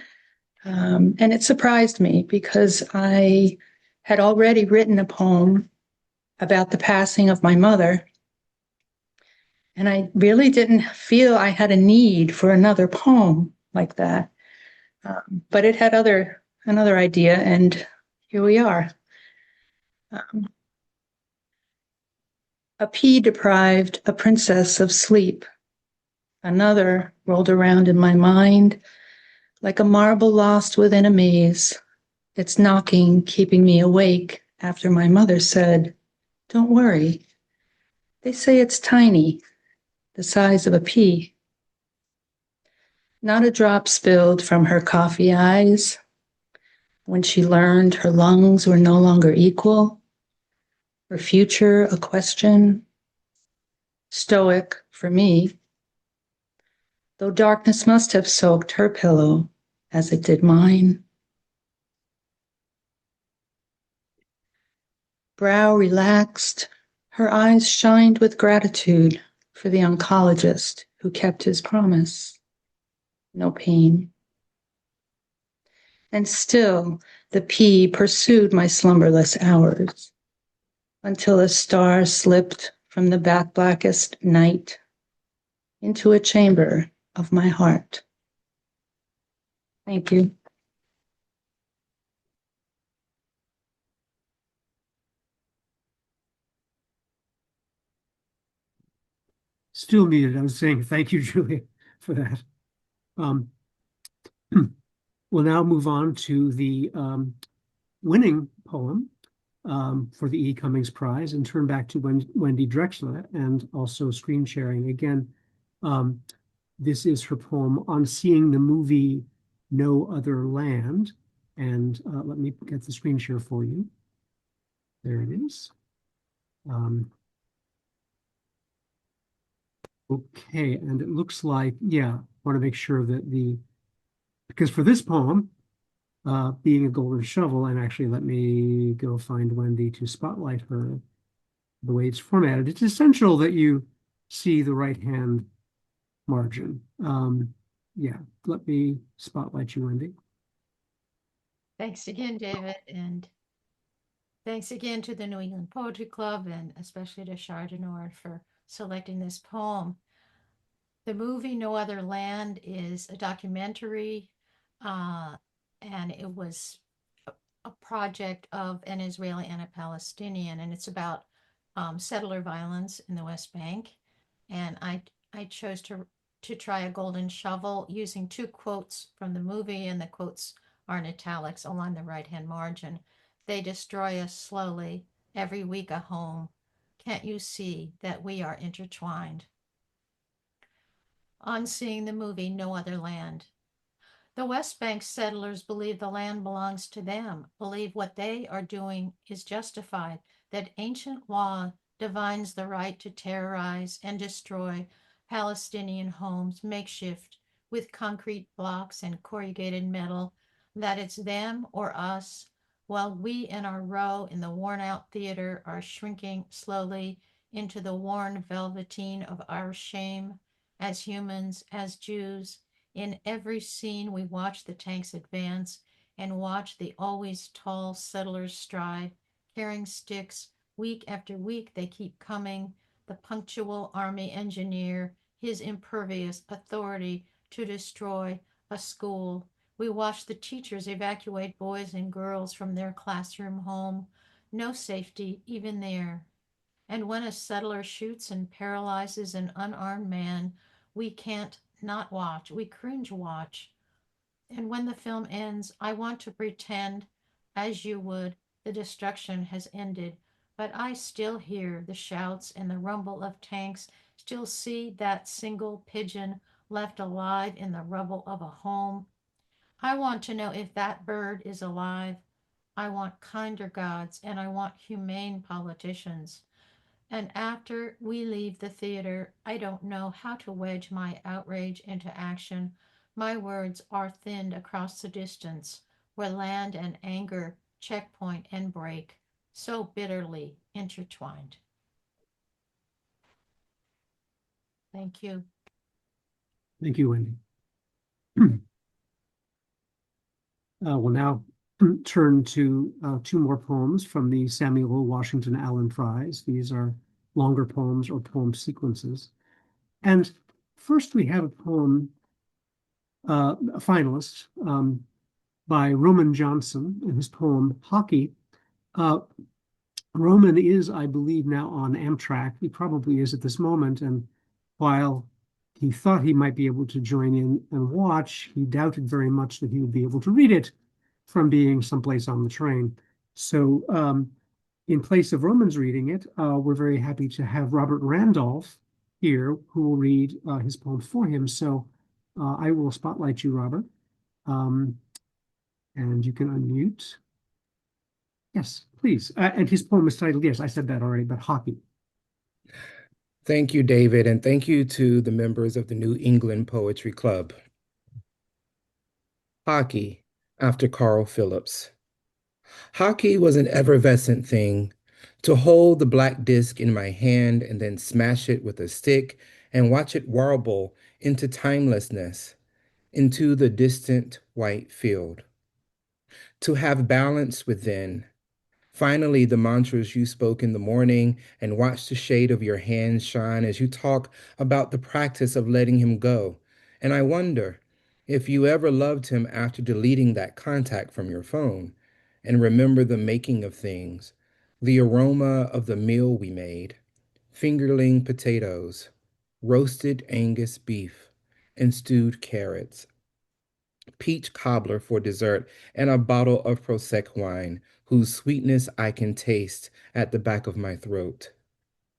and it surprised me because I had already written a poem about the passing of my mother, and I really didn't feel I had a need for another poem like that. But it had another idea, and here we are. A pea deprived a princess of sleep. Another rolled around in my mind like a marble lost within a maze, its knocking keeping me awake after my mother said, "Don't worry. They say it's tiny, the size of a pea." Not a drop spilled from her coffee eyes when she learned her lungs were no longer equal, her future a question, stoic for me, though darkness must have soaked her pillow as it did mine. Brow relaxed, her eyes shined with gratitude for the oncologist who kept his promise. No pain. And still the pea pursued my slumberless hours until a star slipped from the back blackest night into a chamber of my heart. Thank you. Still muted. I was saying thank you, Julia, for that. We'll now move on to the winning poem for the E. Cummings Prize and turn back to Wendy Drexler and also screen sharing again. This is her poem on seeing the movie No Other Land. And let me get the screen share for you. There it is. Okay, and it looks like, yeah, I want to make sure that because for this poem, being a golden shovel, and actually let me go find Wendy to spotlight her the way it's formatted. It's essential that you see the right-hand margin. Yeah, let me spotlight you, Wendy. Thanks again, David, and thanks again to the New England Poetry Club and especially to Char Denord for selecting this poem. The movie No Other Land is a documentary, and it was a project of an Israeli and a Palestinian, and it's about settler violence in the West Bank. And I chose to try a golden shovel using two quotes from the movie, and the quotes are in italics along the right-hand margin. They destroy us slowly, every week a home. Can't you see that we are intertwined? On seeing the movie No Other Land. The West Bank settlers believe the land belongs to them, believe what they are doing is justified, that ancient law divines the right to terrorize and destroy Palestinian homes, makeshift with concrete blocks and corrugated metal, that it's them or us, while we in our row in the worn-out theater are shrinking slowly into the worn velveteen of our shame, as humans, as Jews. In every scene, we watch the tanks advance and watch the always tall settlers stride, carrying sticks. Week after week, they keep coming. The punctual army engineer, his impervious authority to destroy a school We watch the teachers evacuate boys and girls from their classroom home. No safety, even there. And when a settler shoots and paralyzes an unarmed man, we can't not watch. We cringe watch. And when the film ends, I want to pretend, as you would, the destruction has ended. But I still hear the shouts and the rumble of tanks, still see that single pigeon left alive in the rubble of a home. I want to know if that bird is alive. I want kinder gods and I want humane politicians. And after we leave the theater, I don't know how to wedge my outrage into action. My words are thinned across the distance, where land and anger checkpoint and break, so bitterly intertwined. Thank you. Thank you, Wendy. We'll now turn to two more poems from the Samuel Washington Allen Prize. These are longer poems or poem sequences. And first we have a poem, a finalist, by Roman Johnson and his poem Hockey. Roman is, I believe, now on Amtrak. He probably is at this moment. And while he thought he might be able to join in and watch, he doubted very much that he would be able to read it from being someplace on the train. So in place of Roman's reading it, we're very happy to have Robert Randolph here, who will read his poem for him. So I will spotlight you, Robert. And you can unmute. Yes, please. And his poem is titled, yes, I said that already, but Hockey. Thank you, David, and thank you to the members of the New England Poetry Club. Hockey, after Carl Phillips. Hockey was an effervescent thing, to hold the black disc in my hand and then smash it with a stick and watch it warble into timelessness, into the distant white field. To have balance within. Finally, the mantras you spoke in the morning and watch the shade of your hands shine as you talk about the practice of letting him go. And I wonder if you ever loved him after deleting that contact from your phone and remember the making of things, the aroma of the meal we made, fingerling potatoes, roasted Angus beef, and stewed carrots, peach cobbler for dessert, and a bottle of Prosecco wine, whose sweetness I can taste at the back of my throat,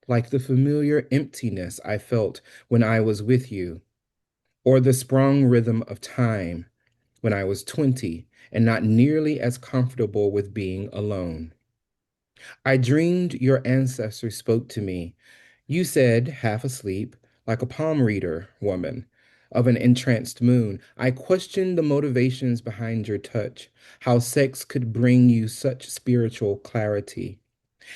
like the familiar emptiness I felt when I was with you, or the sprung rhythm of time when I was 20 and not nearly as comfortable with being alone. I dreamed your ancestors spoke to me. You said, half asleep, like a palm reader woman, of an entranced moon. I questioned the motivations behind your touch, how sex could bring you such spiritual clarity.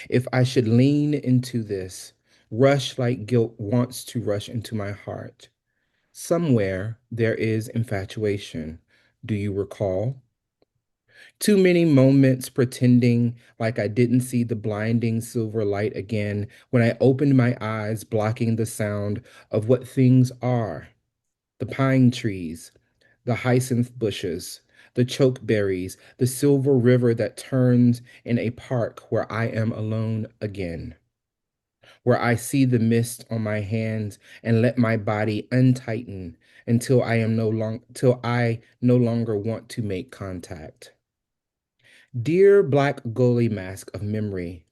If I should lean into this, rush like guilt wants to rush into my heart. Somewhere there is infatuation. Do you recall? Too many moments pretending like I didn't see the blinding silver light again when I opened my eyes, blocking the sound of what things are. The pine trees, the hyacinth bushes, the chokeberries, the silver river that turns in a park where I am alone again, where I see the mist on my hands and let my body untighten until I no longer want to make contact. Dear black gully mask of memory,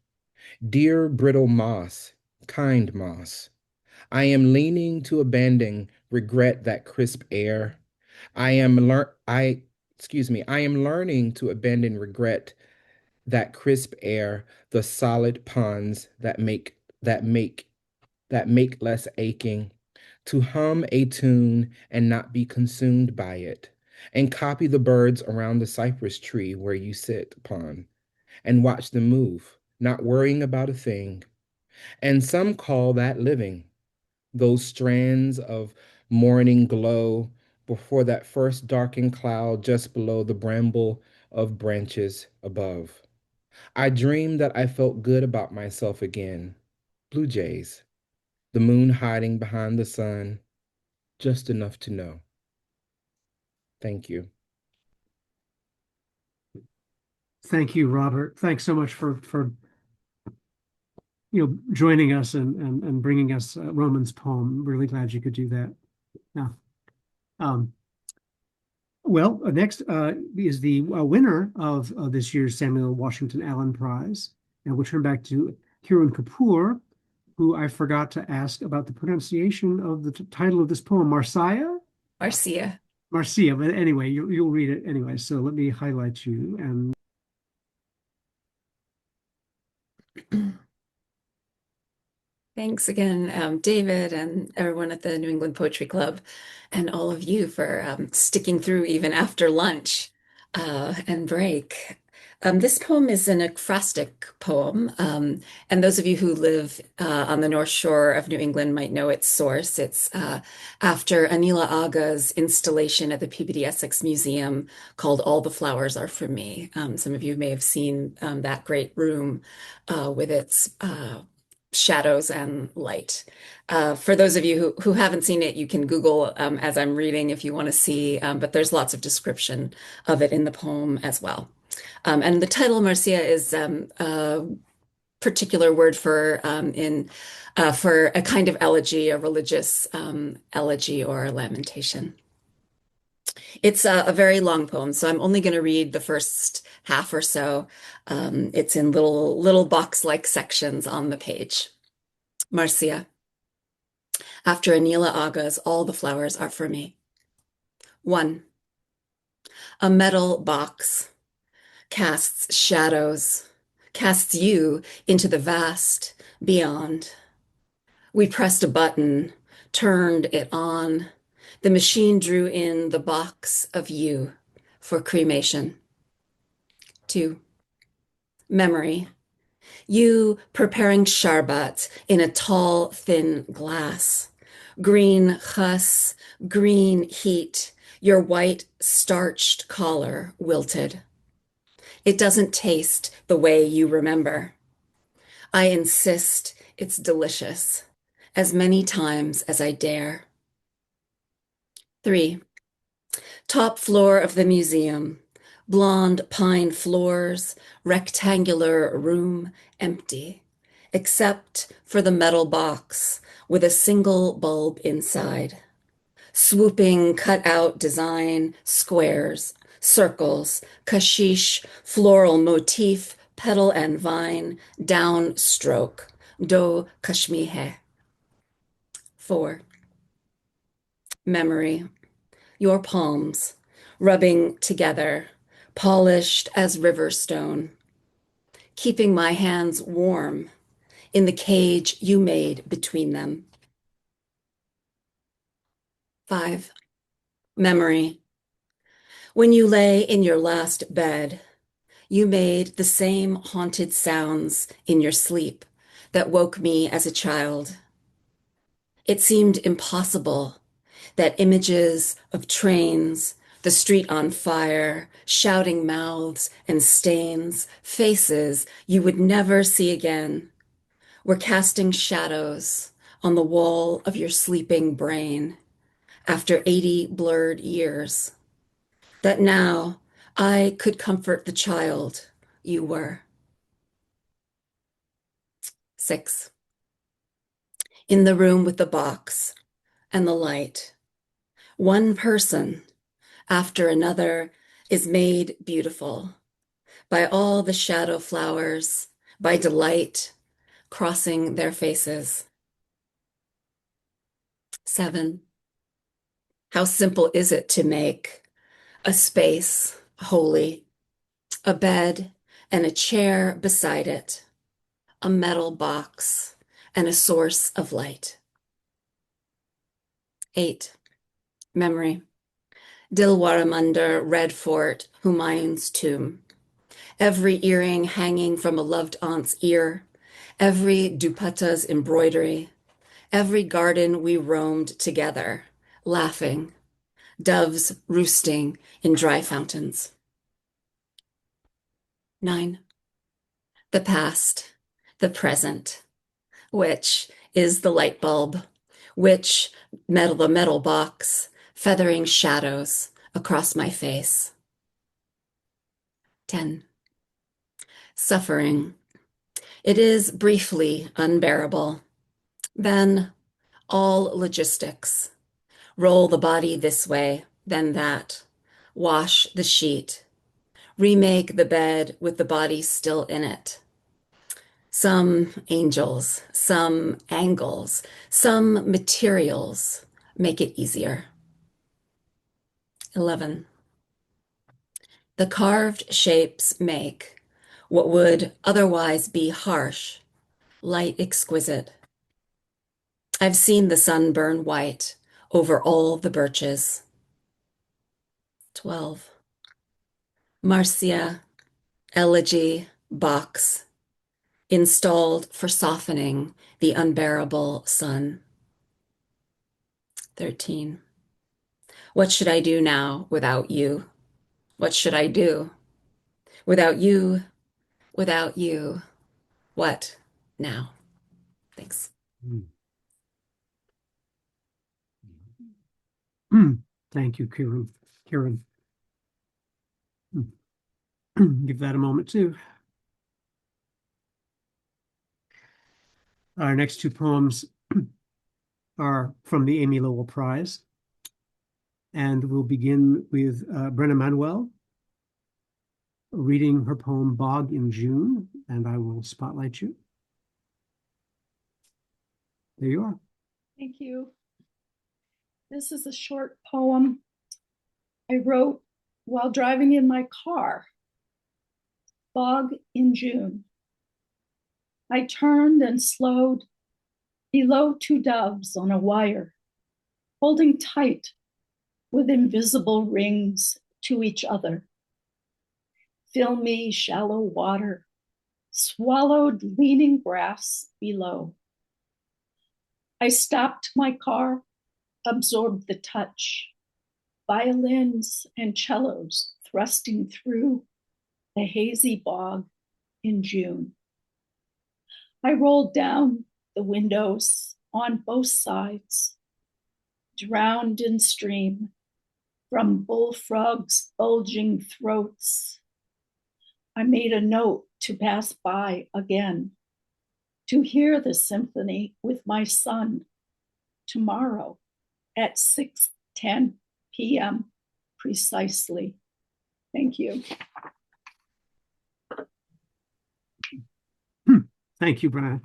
dear brittle moss, kind moss, I am leaning to abandon regret that crisp air. I am learning to abandon regret that crisp air, the solid ponds that make less aching, to hum a tune and not be consumed by it, and copy the birds around the cypress tree where you sit upon, and watch them move, not worrying about a thing. And some call that living, those strands of morning glow before that first darkened cloud just below the bramble of branches above. I dreamed that I felt good about myself again. Blue jays, the moon hiding behind the sun, just enough to know. Thank you. Thank you, Robert. Thanks so much for joining us and bringing us Roman's poem. Really glad you could do that. Now, well, next is the winner of this year's Samuel Washington Allen Prize. And we'll turn back to Kiran Kapoor, who I forgot to ask about the pronunciation of the title of this poem, Marcia? Marcia. Marcia, but anyway, you'll read it anyway. So let me highlight you and Thanks again, David, and everyone at the New England Poetry Club, and all of you for sticking through even after lunch and break. This poem is an ekphrastic poem, and those of you who live on the North Shore of New England might know its source. It's after Anila Aga's installation at the Peabody Essex Museum called All the Flowers Are For Me. Some of you may have seen that great room with its shadows and light. For those of you who haven't seen it, you can Google as I'm reading if you want to see, but there's lots of description of it in the poem as well. And the title Marcia is a particular word for a kind of elegy, a religious elegy or lamentation. It's a very long poem, so I'm only going to read the first half or so. It's in little box-like sections on the page. Marcia. After Anila Aga's All the Flowers Are For Me. 1. A metal box casts shadows, casts you into the vast beyond. We pressed a button, turned it on. The machine drew in the box of you for cremation. 2. Memory. You preparing sharbat in a tall, thin glass. Green chas, green heat, your white starched collar wilted. It doesn't taste the way you remember. I insist it's delicious, as many times as I dare. 3. Top floor of the museum, blonde pine floors, rectangular room empty, except for the metal box with a single bulb inside. Swooping cut-out design, squares, circles, kashish, floral motif, petal and vine, downstroke, do kashmihe. 4. Memory. Your palms, rubbing together, polished as river stone, keeping my hands warm in the cage you made between them. 5. Memory. When you lay in your last bed, you made the same haunted sounds in your sleep that woke me as a child. It seemed impossible that images of trains, the street on fire, shouting mouths and stains, faces you would never see again, were casting shadows on the wall of your sleeping brain after 80 blurred years, that now I could comfort the child you were. 6. In the room with the box and the light, one person after another is made beautiful by all the shadow flowers, by delight crossing their faces. 7. How simple is it to make a space holy, a bed and a chair beside it, a metal box and a source of light. 8. Memory. Dilwara Red Fort, Humayun's tomb. Every earring hanging from a loved aunt's ear, every dupatta's embroidery, every garden we roamed together, laughing, doves roosting in dry fountains. 9. The past, the present, which is the light bulb, which the metal box, feathering shadows across my face. 10. Suffering. It is briefly unbearable. Then all logistics. Roll the body this way, then that. Wash the sheet. Remake the bed with the body still in it. Some angels, some angles, some materials make it easier. 11. The carved shapes make what would otherwise be harsh, light exquisite. I've seen the sun burn white over all the birches. 12. Marcia, elegy, box, installed for softening the unbearable sun. 13. What should I do now without you? What should I do? Without you, without you, what now? Thanks. Thank you, Kieran. Give that a moment too. Our next two poems are from the Amy Lowell Prize. And we'll begin with Brenna Manuel reading her poem Bog in June, and I will spotlight you. There you are. Thank you. This is a short poem I wrote while driving in my car. Bog in June. I turned and slowed below two doves on a wire, holding tight with invisible rings to each other. Filmy, shallow water, swallowed leaning grass below. I stopped my car, absorbed the touch, violins and cellos thrusting through the hazy bog in June. I rolled down the windows on both sides, drowned in stream from bullfrogs' bulging throats. I made a note to pass by again, to hear the symphony with my son tomorrow at 6:10 p.m. precisely. Thank you. Thank you, Brian.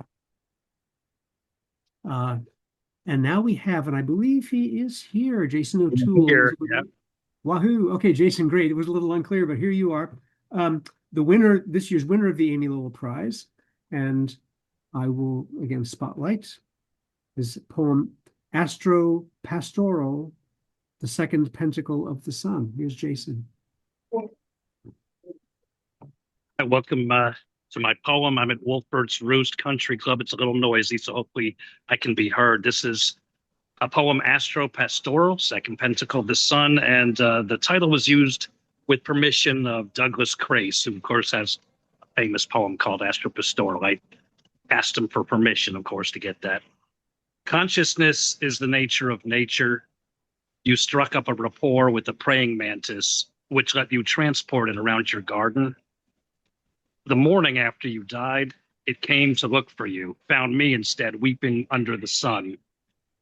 And now we have, and I believe he is here, Jason O'Toole. Here, yeah. Wahoo. Okay, Jason, great. It was a little unclear, but here you are. The winner, this year's winner of the Amy Lowell Prize. And I will again spotlight his poem, Astro Pastoral, the Second Pentacle of the Sun. Here's Jason. Welcome to my poem. I'm at Wolfbird's Roost Country Club. It's a little noisy, so hopefully I can be heard. This is a poem, Astro Pastoral, Second Pentacle of the Sun, and the title was used with permission of Douglas Crace, who of course has a famous poem called Astro Pastoral. I asked him for permission, of course, to get that. Consciousness is the nature of nature. You struck up a rapport with the praying mantis, which let you transport it around your garden. The morning after you died, it came to look for you, found me instead weeping under the sun.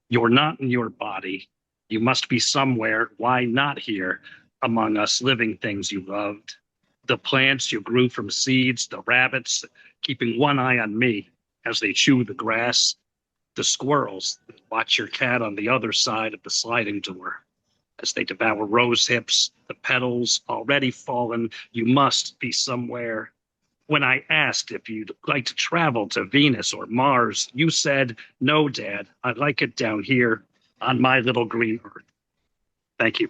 You're not in your body. You must be somewhere. Why not here among us living things you loved? The plants you grew from seeds, the rabbits keeping one eye on me as they chew the grass, the squirrels that watch your cat on the other side of the sliding door as they devour rose hips, the petals already fallen. You must be somewhere. When I asked if you'd like to travel to Venus or Mars, you said, no, Dad, I like it down here on my little green earth. Thank you.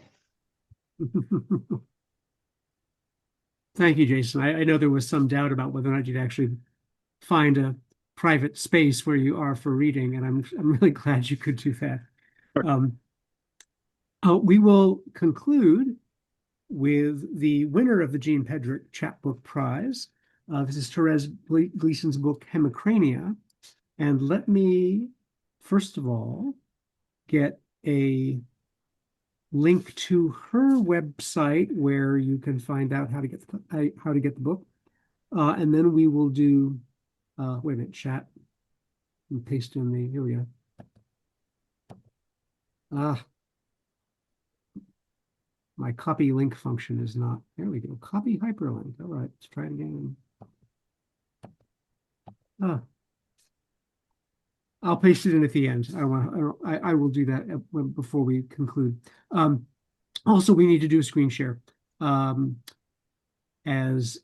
Thank you, Jason. I know there was some doubt about whether or not you'd actually find a private space where you are for reading, and I'm really glad you could do that. We will conclude with the winner of the Jean Pedrick Chapbook Prize. This is Therese Gleason's book, Hemicrania. And let me, first of all, get a link to her website where you can find out how to get the book. And then we will do, wait a minute, chat. And paste in the, here we go. My copy link function is not, there we go. Copy hyperlink. All right, let's try it again. I'll paste it in at the end. I will do that before we conclude. Also, we need to do a screen share. As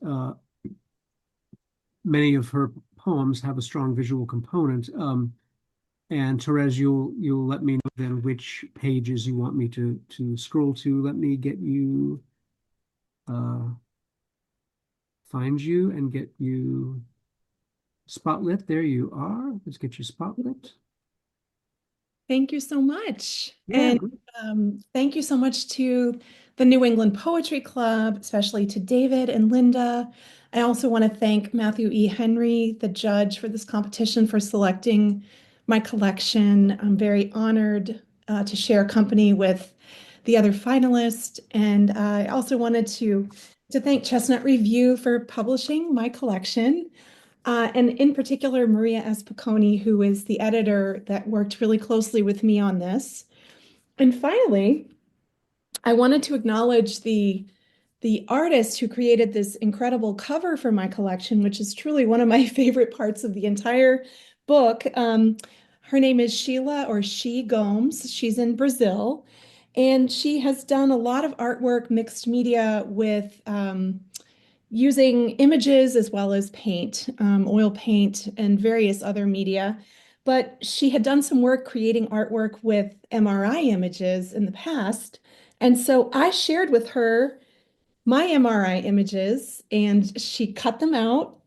many of her poems have a strong visual component. And Therese, you'll let me know then which pages you want me to scroll to. Let me get you, find you and get you spotlit. There you are. Let's get you spotlit. Thank you so much. Yeah. And thank you so much to the New England Poetry Club, especially to David and Linda. I also want to thank Matthew E. Henry, the judge for this competition, for selecting my collection. I'm very honored to share company with the other finalists. And I also wanted to thank Chestnut Review for publishing my collection. And in particular, Maria S. Piccone, who is the editor that worked really closely with me on this. And finally, I wanted to acknowledge the artist who created this incredible cover for my collection, which is truly one of my favorite parts of the entire book. Her name is Sheila or She Gomes. She's in Brazil, and she has done a lot of artwork, mixed media with using images as well as paint, oil paint, and various other media. But she had done some work creating artwork with MRI images in the past. And so I shared with her my MRI images, and she cut them out,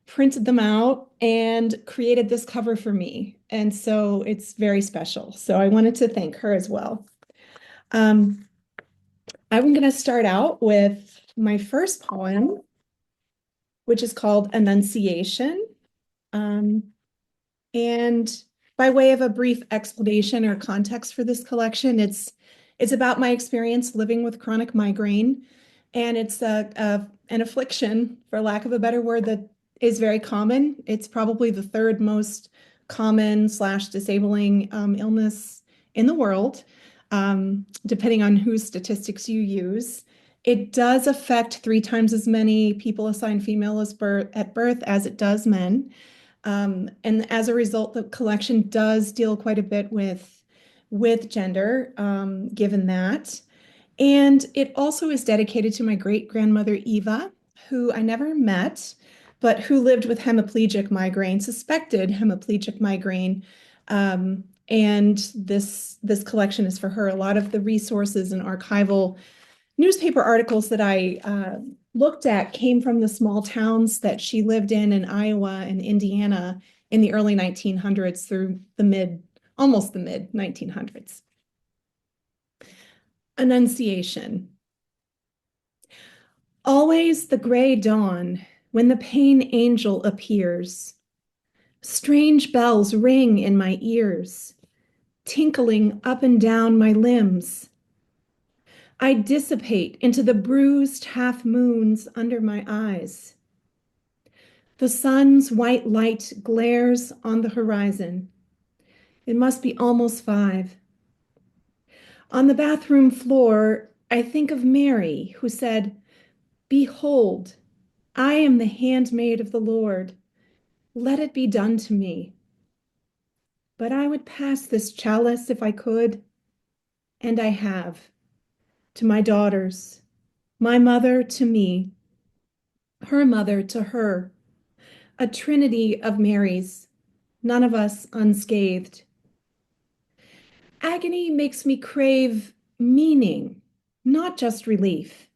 printed them out, and created this cover for me. And so it's very special. So I wanted to thank her as well. I'm going to start out with my first poem, which is called Annunciation. And by way of a brief explanation or context for this collection, it's about my experience living with chronic migraine. And it's an affliction, for lack of a better word, that is very common. It's probably the third most common / disabling illness in the world, depending on whose statistics you use. It does affect 3 times as many people assigned female at birth as it does men. And as a result, the collection does deal quite a bit with gender, given that. And it also is dedicated to my great-grandmother, Eva, who I never met, but who lived with hemiplegic migraine, suspected hemiplegic migraine. And this collection is for her. A lot of the resources and archival newspaper articles that I looked at came from the small towns that she lived in Iowa and Indiana in the early 1900s through almost the mid 1900s. Annunciation. Always the gray dawn when the pain angel appears. Strange bells ring in my ears, tinkling up and down my limbs. I dissipate into the bruised half moons under my eyes. The sun's white light glares on the horizon. It must be almost 5. On the bathroom floor, I think of Mary, who said, "Behold, I am the handmaid of the Lord. Let it be done to me." But I would pass this chalice if I could, and I have. To my daughters, my mother to me, her mother to her, a trinity of Marys, none of us unscathed. Agony makes me crave meaning, not just relief.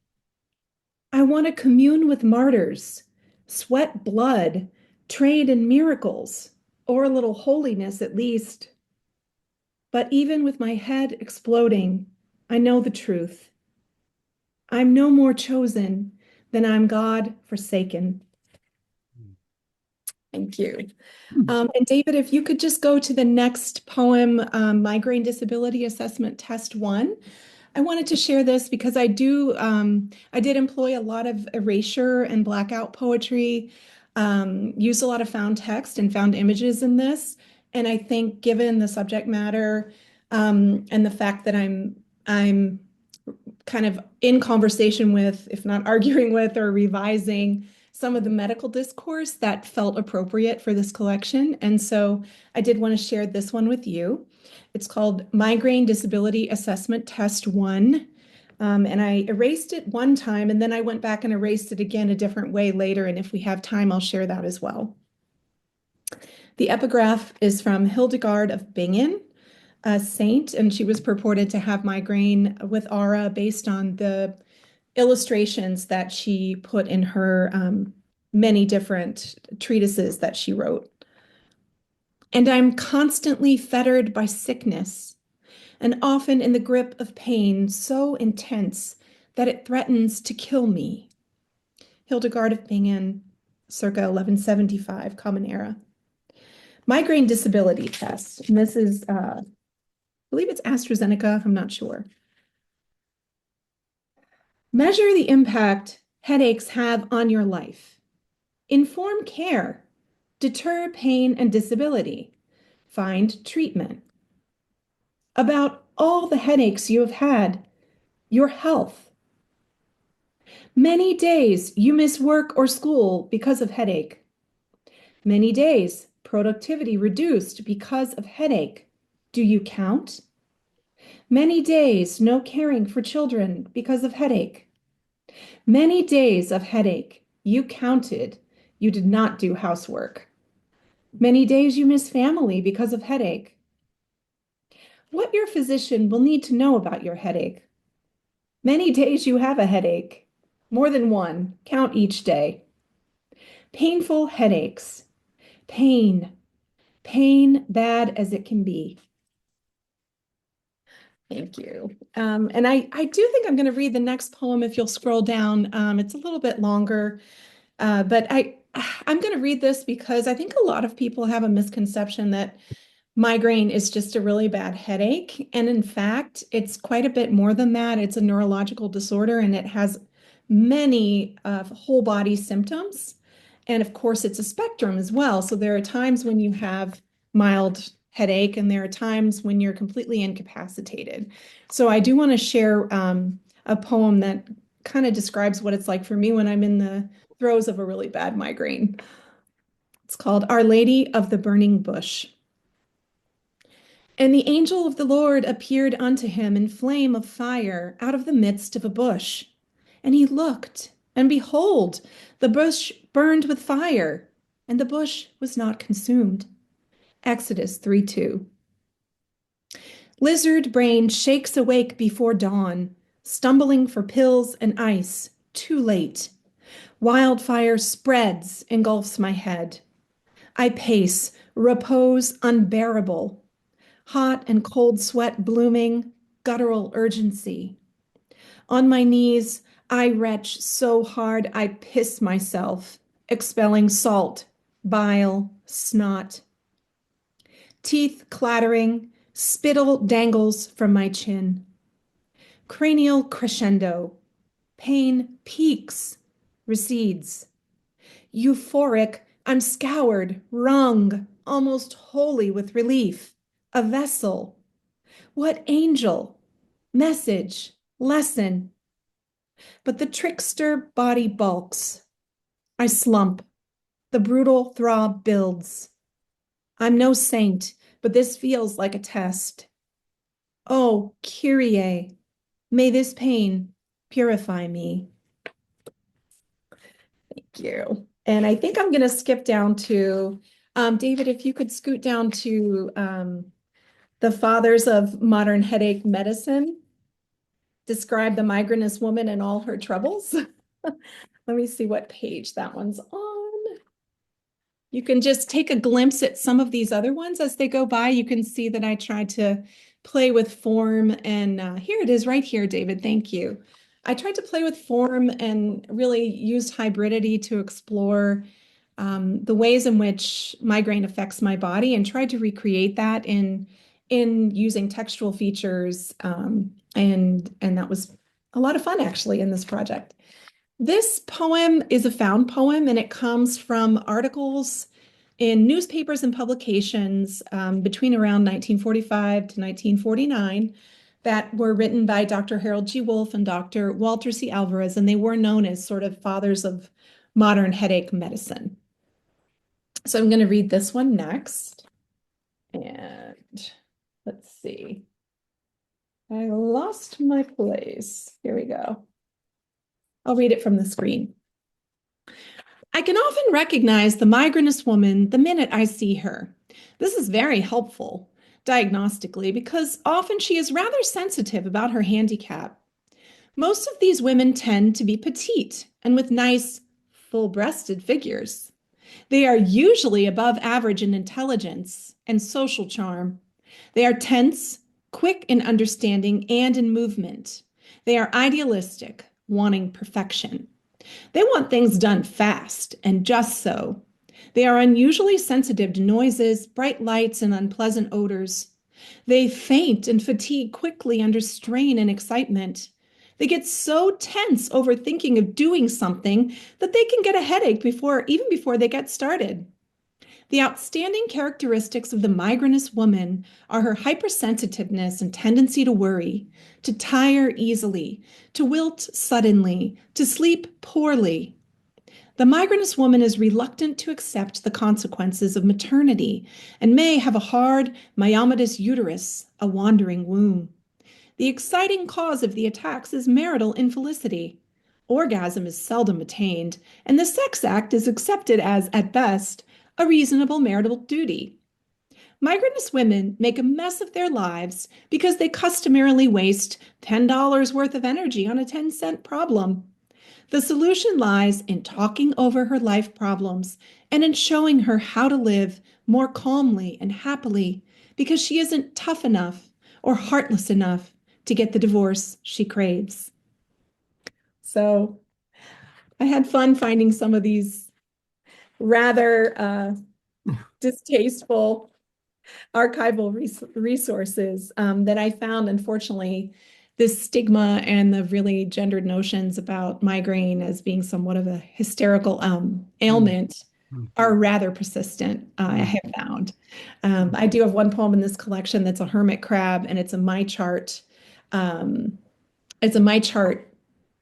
I want to commune with martyrs, sweat blood, trade in miracles, or a little holiness at least. But even with my head exploding, I know the truth. I'm no more chosen than I'm God forsaken. Thank you. And David, if you could just go to the next poem, Migraine Disability Assessment Test 1. I wanted to share this because I did employ a lot of erasure and blackout poetry, used a lot of found text and found images in this. And I think given the subject matter, and the fact that I'm kind of in conversation with, if not arguing with or revising some of the medical discourse, that felt appropriate for this collection. And so I did want to share this one with you. It's called Migraine Disability Assessment Test 1. And I erased it one time, and then I went back and erased it again a different way later. And if we have time, I'll share that as well. The epigraph is from Hildegard of Bingen, a saint, and she was purported to have migraine with aura based on the illustrations that she put in her many different treatises that she wrote. And I'm constantly fettered by sickness, and often in the grip of pain so intense that it threatens to kill me. Hildegard of Bingen, circa 1175, Common Era. Migraine disability test. And this is, I believe it's AstraZeneca, I'm not sure. Measure the impact headaches have on your life. Inform care. Deter pain and disability. Find treatment. About all the headaches you have had, your health. Many days you miss work or school because of headache. Many days productivity reduced because of headache. Do you count? Many days no caring for children because of headache. Many days of headache you counted. You did not do housework. Many days you miss family because of headache. What your physician will need to know about your headache. Many days you have a headache. More than one. Count each day. Painful headaches. Pain. Pain bad as it can be. Thank you. And I do think I'm going to read the next poem if you'll scroll down. It's a little bit longer, but I'm going to read this because I think a lot of people have a misconception that migraine is just a really bad headache. And in fact, it's quite a bit more than that. It's a neurological disorder, and it has many whole body symptoms. And of course, it's a spectrum as well. So there are times when you have mild headache, and there are times when you're completely incapacitated. So I do want to share a poem that kind of describes what it's like for me when I'm in the throes of a really bad migraine. It's called Our Lady of the Burning Bush. And the angel of the Lord appeared unto him in flame of fire out of the midst of a bush. And he looked, and behold, the bush burned with fire, and the bush was not consumed. Exodus 3:2. Lizard brain shakes awake before dawn, stumbling for pills and ice, too late. Wildfire spreads, engulfs my head. I pace, repose unbearable. Hot and cold sweat blooming, guttural urgency. On my knees, I retch so hard I piss myself, expelling salt, bile, snot. Teeth clattering, spittle dangles from my chin. Cranial crescendo. Pain peaks, recedes. Euphoric, I'm scoured, wrung, almost wholly with relief. A vessel. What angel? Message, lesson. But the trickster body bulks. I slump. The brutal throb builds. I'm no saint, but this feels like a test. Oh, Kyrie, may this pain purify me. Thank you. And I think I'm going to skip down to, David, if you could scoot down to the fathers of modern headache medicine, describe the migrainous woman and all her troubles. Let me see what page that one's on. You can just take a glimpse at some of these other ones as they go by. You can see that I tried to play with form, and here it is right here, David. Thank you. I tried to play with form and really used hybridity to explore the ways in which migraine affects my body, and tried to recreate that in using textual features and and that was a lot of fun actually in this project. This poem is a found poem, and it comes from articles in newspapers and publications between around 1945 to 1949 that were written by Dr. Harold G. Wolf and Dr. Walter C. Alvarez, and they were known as sort of fathers of modern headache medicine. So I'm going to read this one next. And let's see. I lost my place. Here we go. I'll read it from the screen. I can often recognize the migrantous woman the minute I see her. This is very helpful diagnostically because often she is rather sensitive about her handicap. Most of these women tend to be petite and with nice, full-breasted figures. They are usually above average in intelligence and social charm. They are tense, quick in understanding and in movement. They are idealistic, wanting perfection. They want things done fast and just so. They are unusually sensitive to noises, bright lights, and unpleasant odors. They faint and fatigue quickly under strain and excitement. They get so tense over thinking of doing something that they can get a headache even before they get started. The outstanding characteristics of the migrantous woman are her hypersensitiveness and tendency to worry, to tire easily, to wilt suddenly, to sleep poorly. The migrantous woman is reluctant to accept the consequences of maternity and may have a hard, myomatous uterus, a wandering womb. The exciting cause of the attacks is marital infelicity. Orgasm is seldom attained, and the sex act is accepted as, at best, a reasonable marital duty. Migrantous women make a mess of their lives because they customarily waste $10 worth of energy on a 10-cent problem. The solution lies in talking over her life problems and in showing her how to live more calmly and happily because she isn't tough enough or heartless enough to get the divorce she craves. So I had fun finding some of these rather distasteful archival resources that I found. Unfortunately, this stigma and the really gendered notions about migraine as being somewhat of a hysterical ailment are rather persistent, I have found. I do have one poem in this collection that's a hermit crab, and it's a my chart. It's a my chart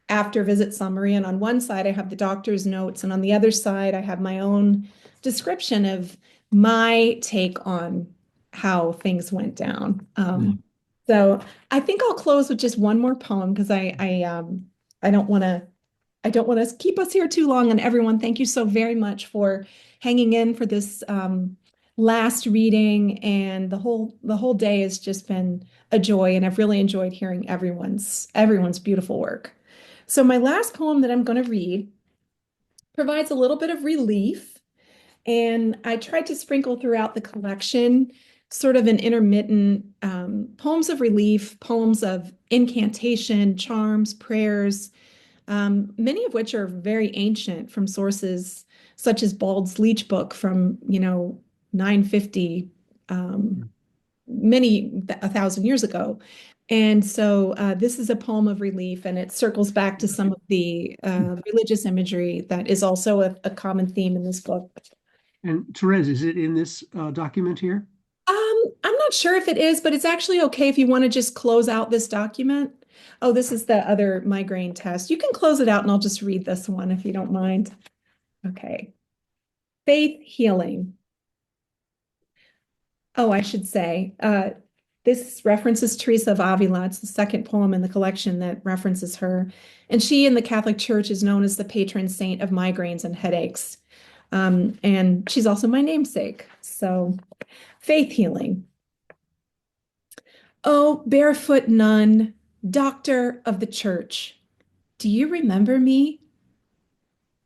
after visit summary, and on one side I have the doctor's notes, and on the other side I have my own description of my take on how things went down. So I think I'll close with just one more poem because I don't want to keep us here too long. And everyone, thank you so very much for hanging in for this last reading, and the whole day has just been a joy, and I've really enjoyed hearing everyone's beautiful work. So my last poem that I'm going to read provides a little bit of relief, and I tried to sprinkle throughout the collection sort of an intermittent poems of relief, poems of incantation, charms, prayers, many of which are very ancient from sources such as Bald's Leech Book from 950, many 1,000 years ago. And so this is a poem of relief, and it circles back to some of the religious imagery that is also a common theme in this book. And Therese, is it in this document here? I'm not sure if it is, but it's actually okay if you want to just close out this document. Oh, this is the other migraine test. You can close it out and I'll just read this one if you don't mind. Okay. Faith healing. Oh, I should say, this references Teresa of Avila. It's the second poem in the collection that references her. And she in the Catholic Church is known as the patron saint of migraines and headaches. And she's also my namesake. So faith healing. Oh, barefoot nun, doctor of the church, do you remember me?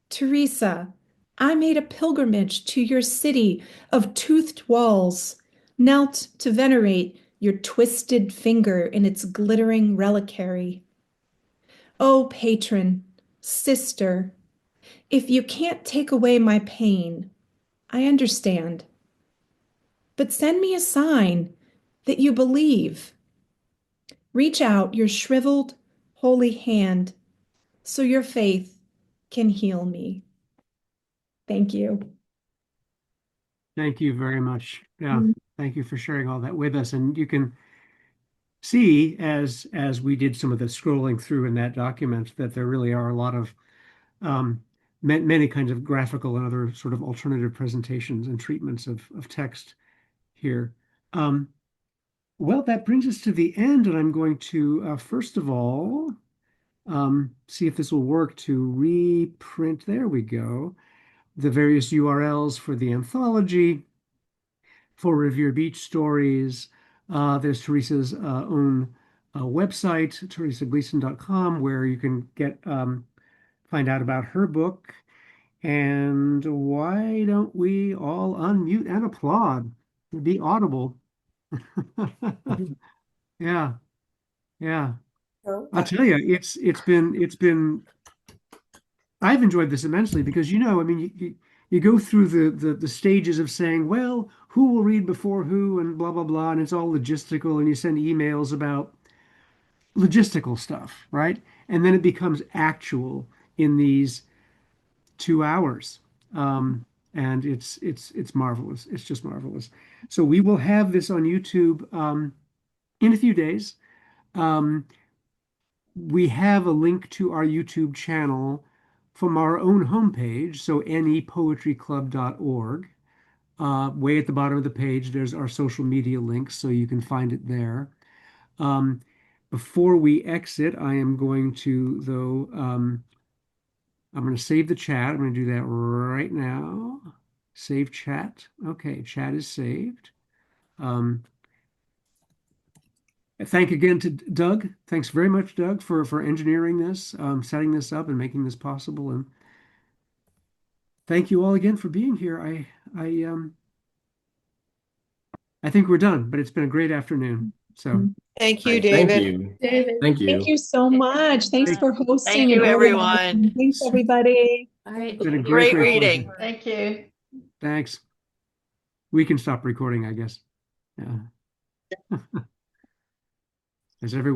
Teresa, I made a pilgrimage to your city of toothed walls, knelt to venerate your twisted finger in its glittering reliquary. Oh, patron, sister, if you can't take away my pain, I understand. But send me a sign that you believe. Reach out your shriveled, holy hand so your faith can heal me. Thank you. Thank you very much. Yeah, thank you for sharing all that with us. And you can see as we did some of the scrolling through in that document that there really are a lot of many kinds of graphical and other sort of alternative presentations and treatments of text here. Well, that brings us to the end, and I'm going to first of all see if this will work to reprint. There we go. The various URLs for the anthology, for Revere Beach Stories. There's Teresa's own website, teresagleason.com, where you can get find out about her book. And why don't we all unmute and applaud? Be audible. Yeah, yeah. I'll tell you, it's been. I've enjoyed this immensely because, I mean, you go through the stages of saying, well, who will read before who and blah, blah, blah. And it's all logistical and you send emails about logistical stuff, right? And then it becomes actual in these 2 hours. And it's marvelous. It's just marvelous. So we will have this on YouTube in a few days. We have a link to our YouTube channel from our own homepage, so nepoetryclub.org. Way at the bottom of the page, there's our social media links, so you can find it there. Before we exit, I am going to, though, I'm going to save the chat. I'm going to do that right now. Save chat. Okay, chat is saved. Thank again to Doug. Thanks very much, Doug, for engineering this, setting this up and making this possible. And thank you all again for being here. I think we're done, but it's been a great afternoon. So thank you, David. Thank you. David, Thank you. Thank you so much. Thanks for hosting. Thank you, and everyone. organizing. Thanks, everybody. it's been a Great great reading. pleasure. Thank you. Thanks. We can stop recording, I guess. Yeah. As everyone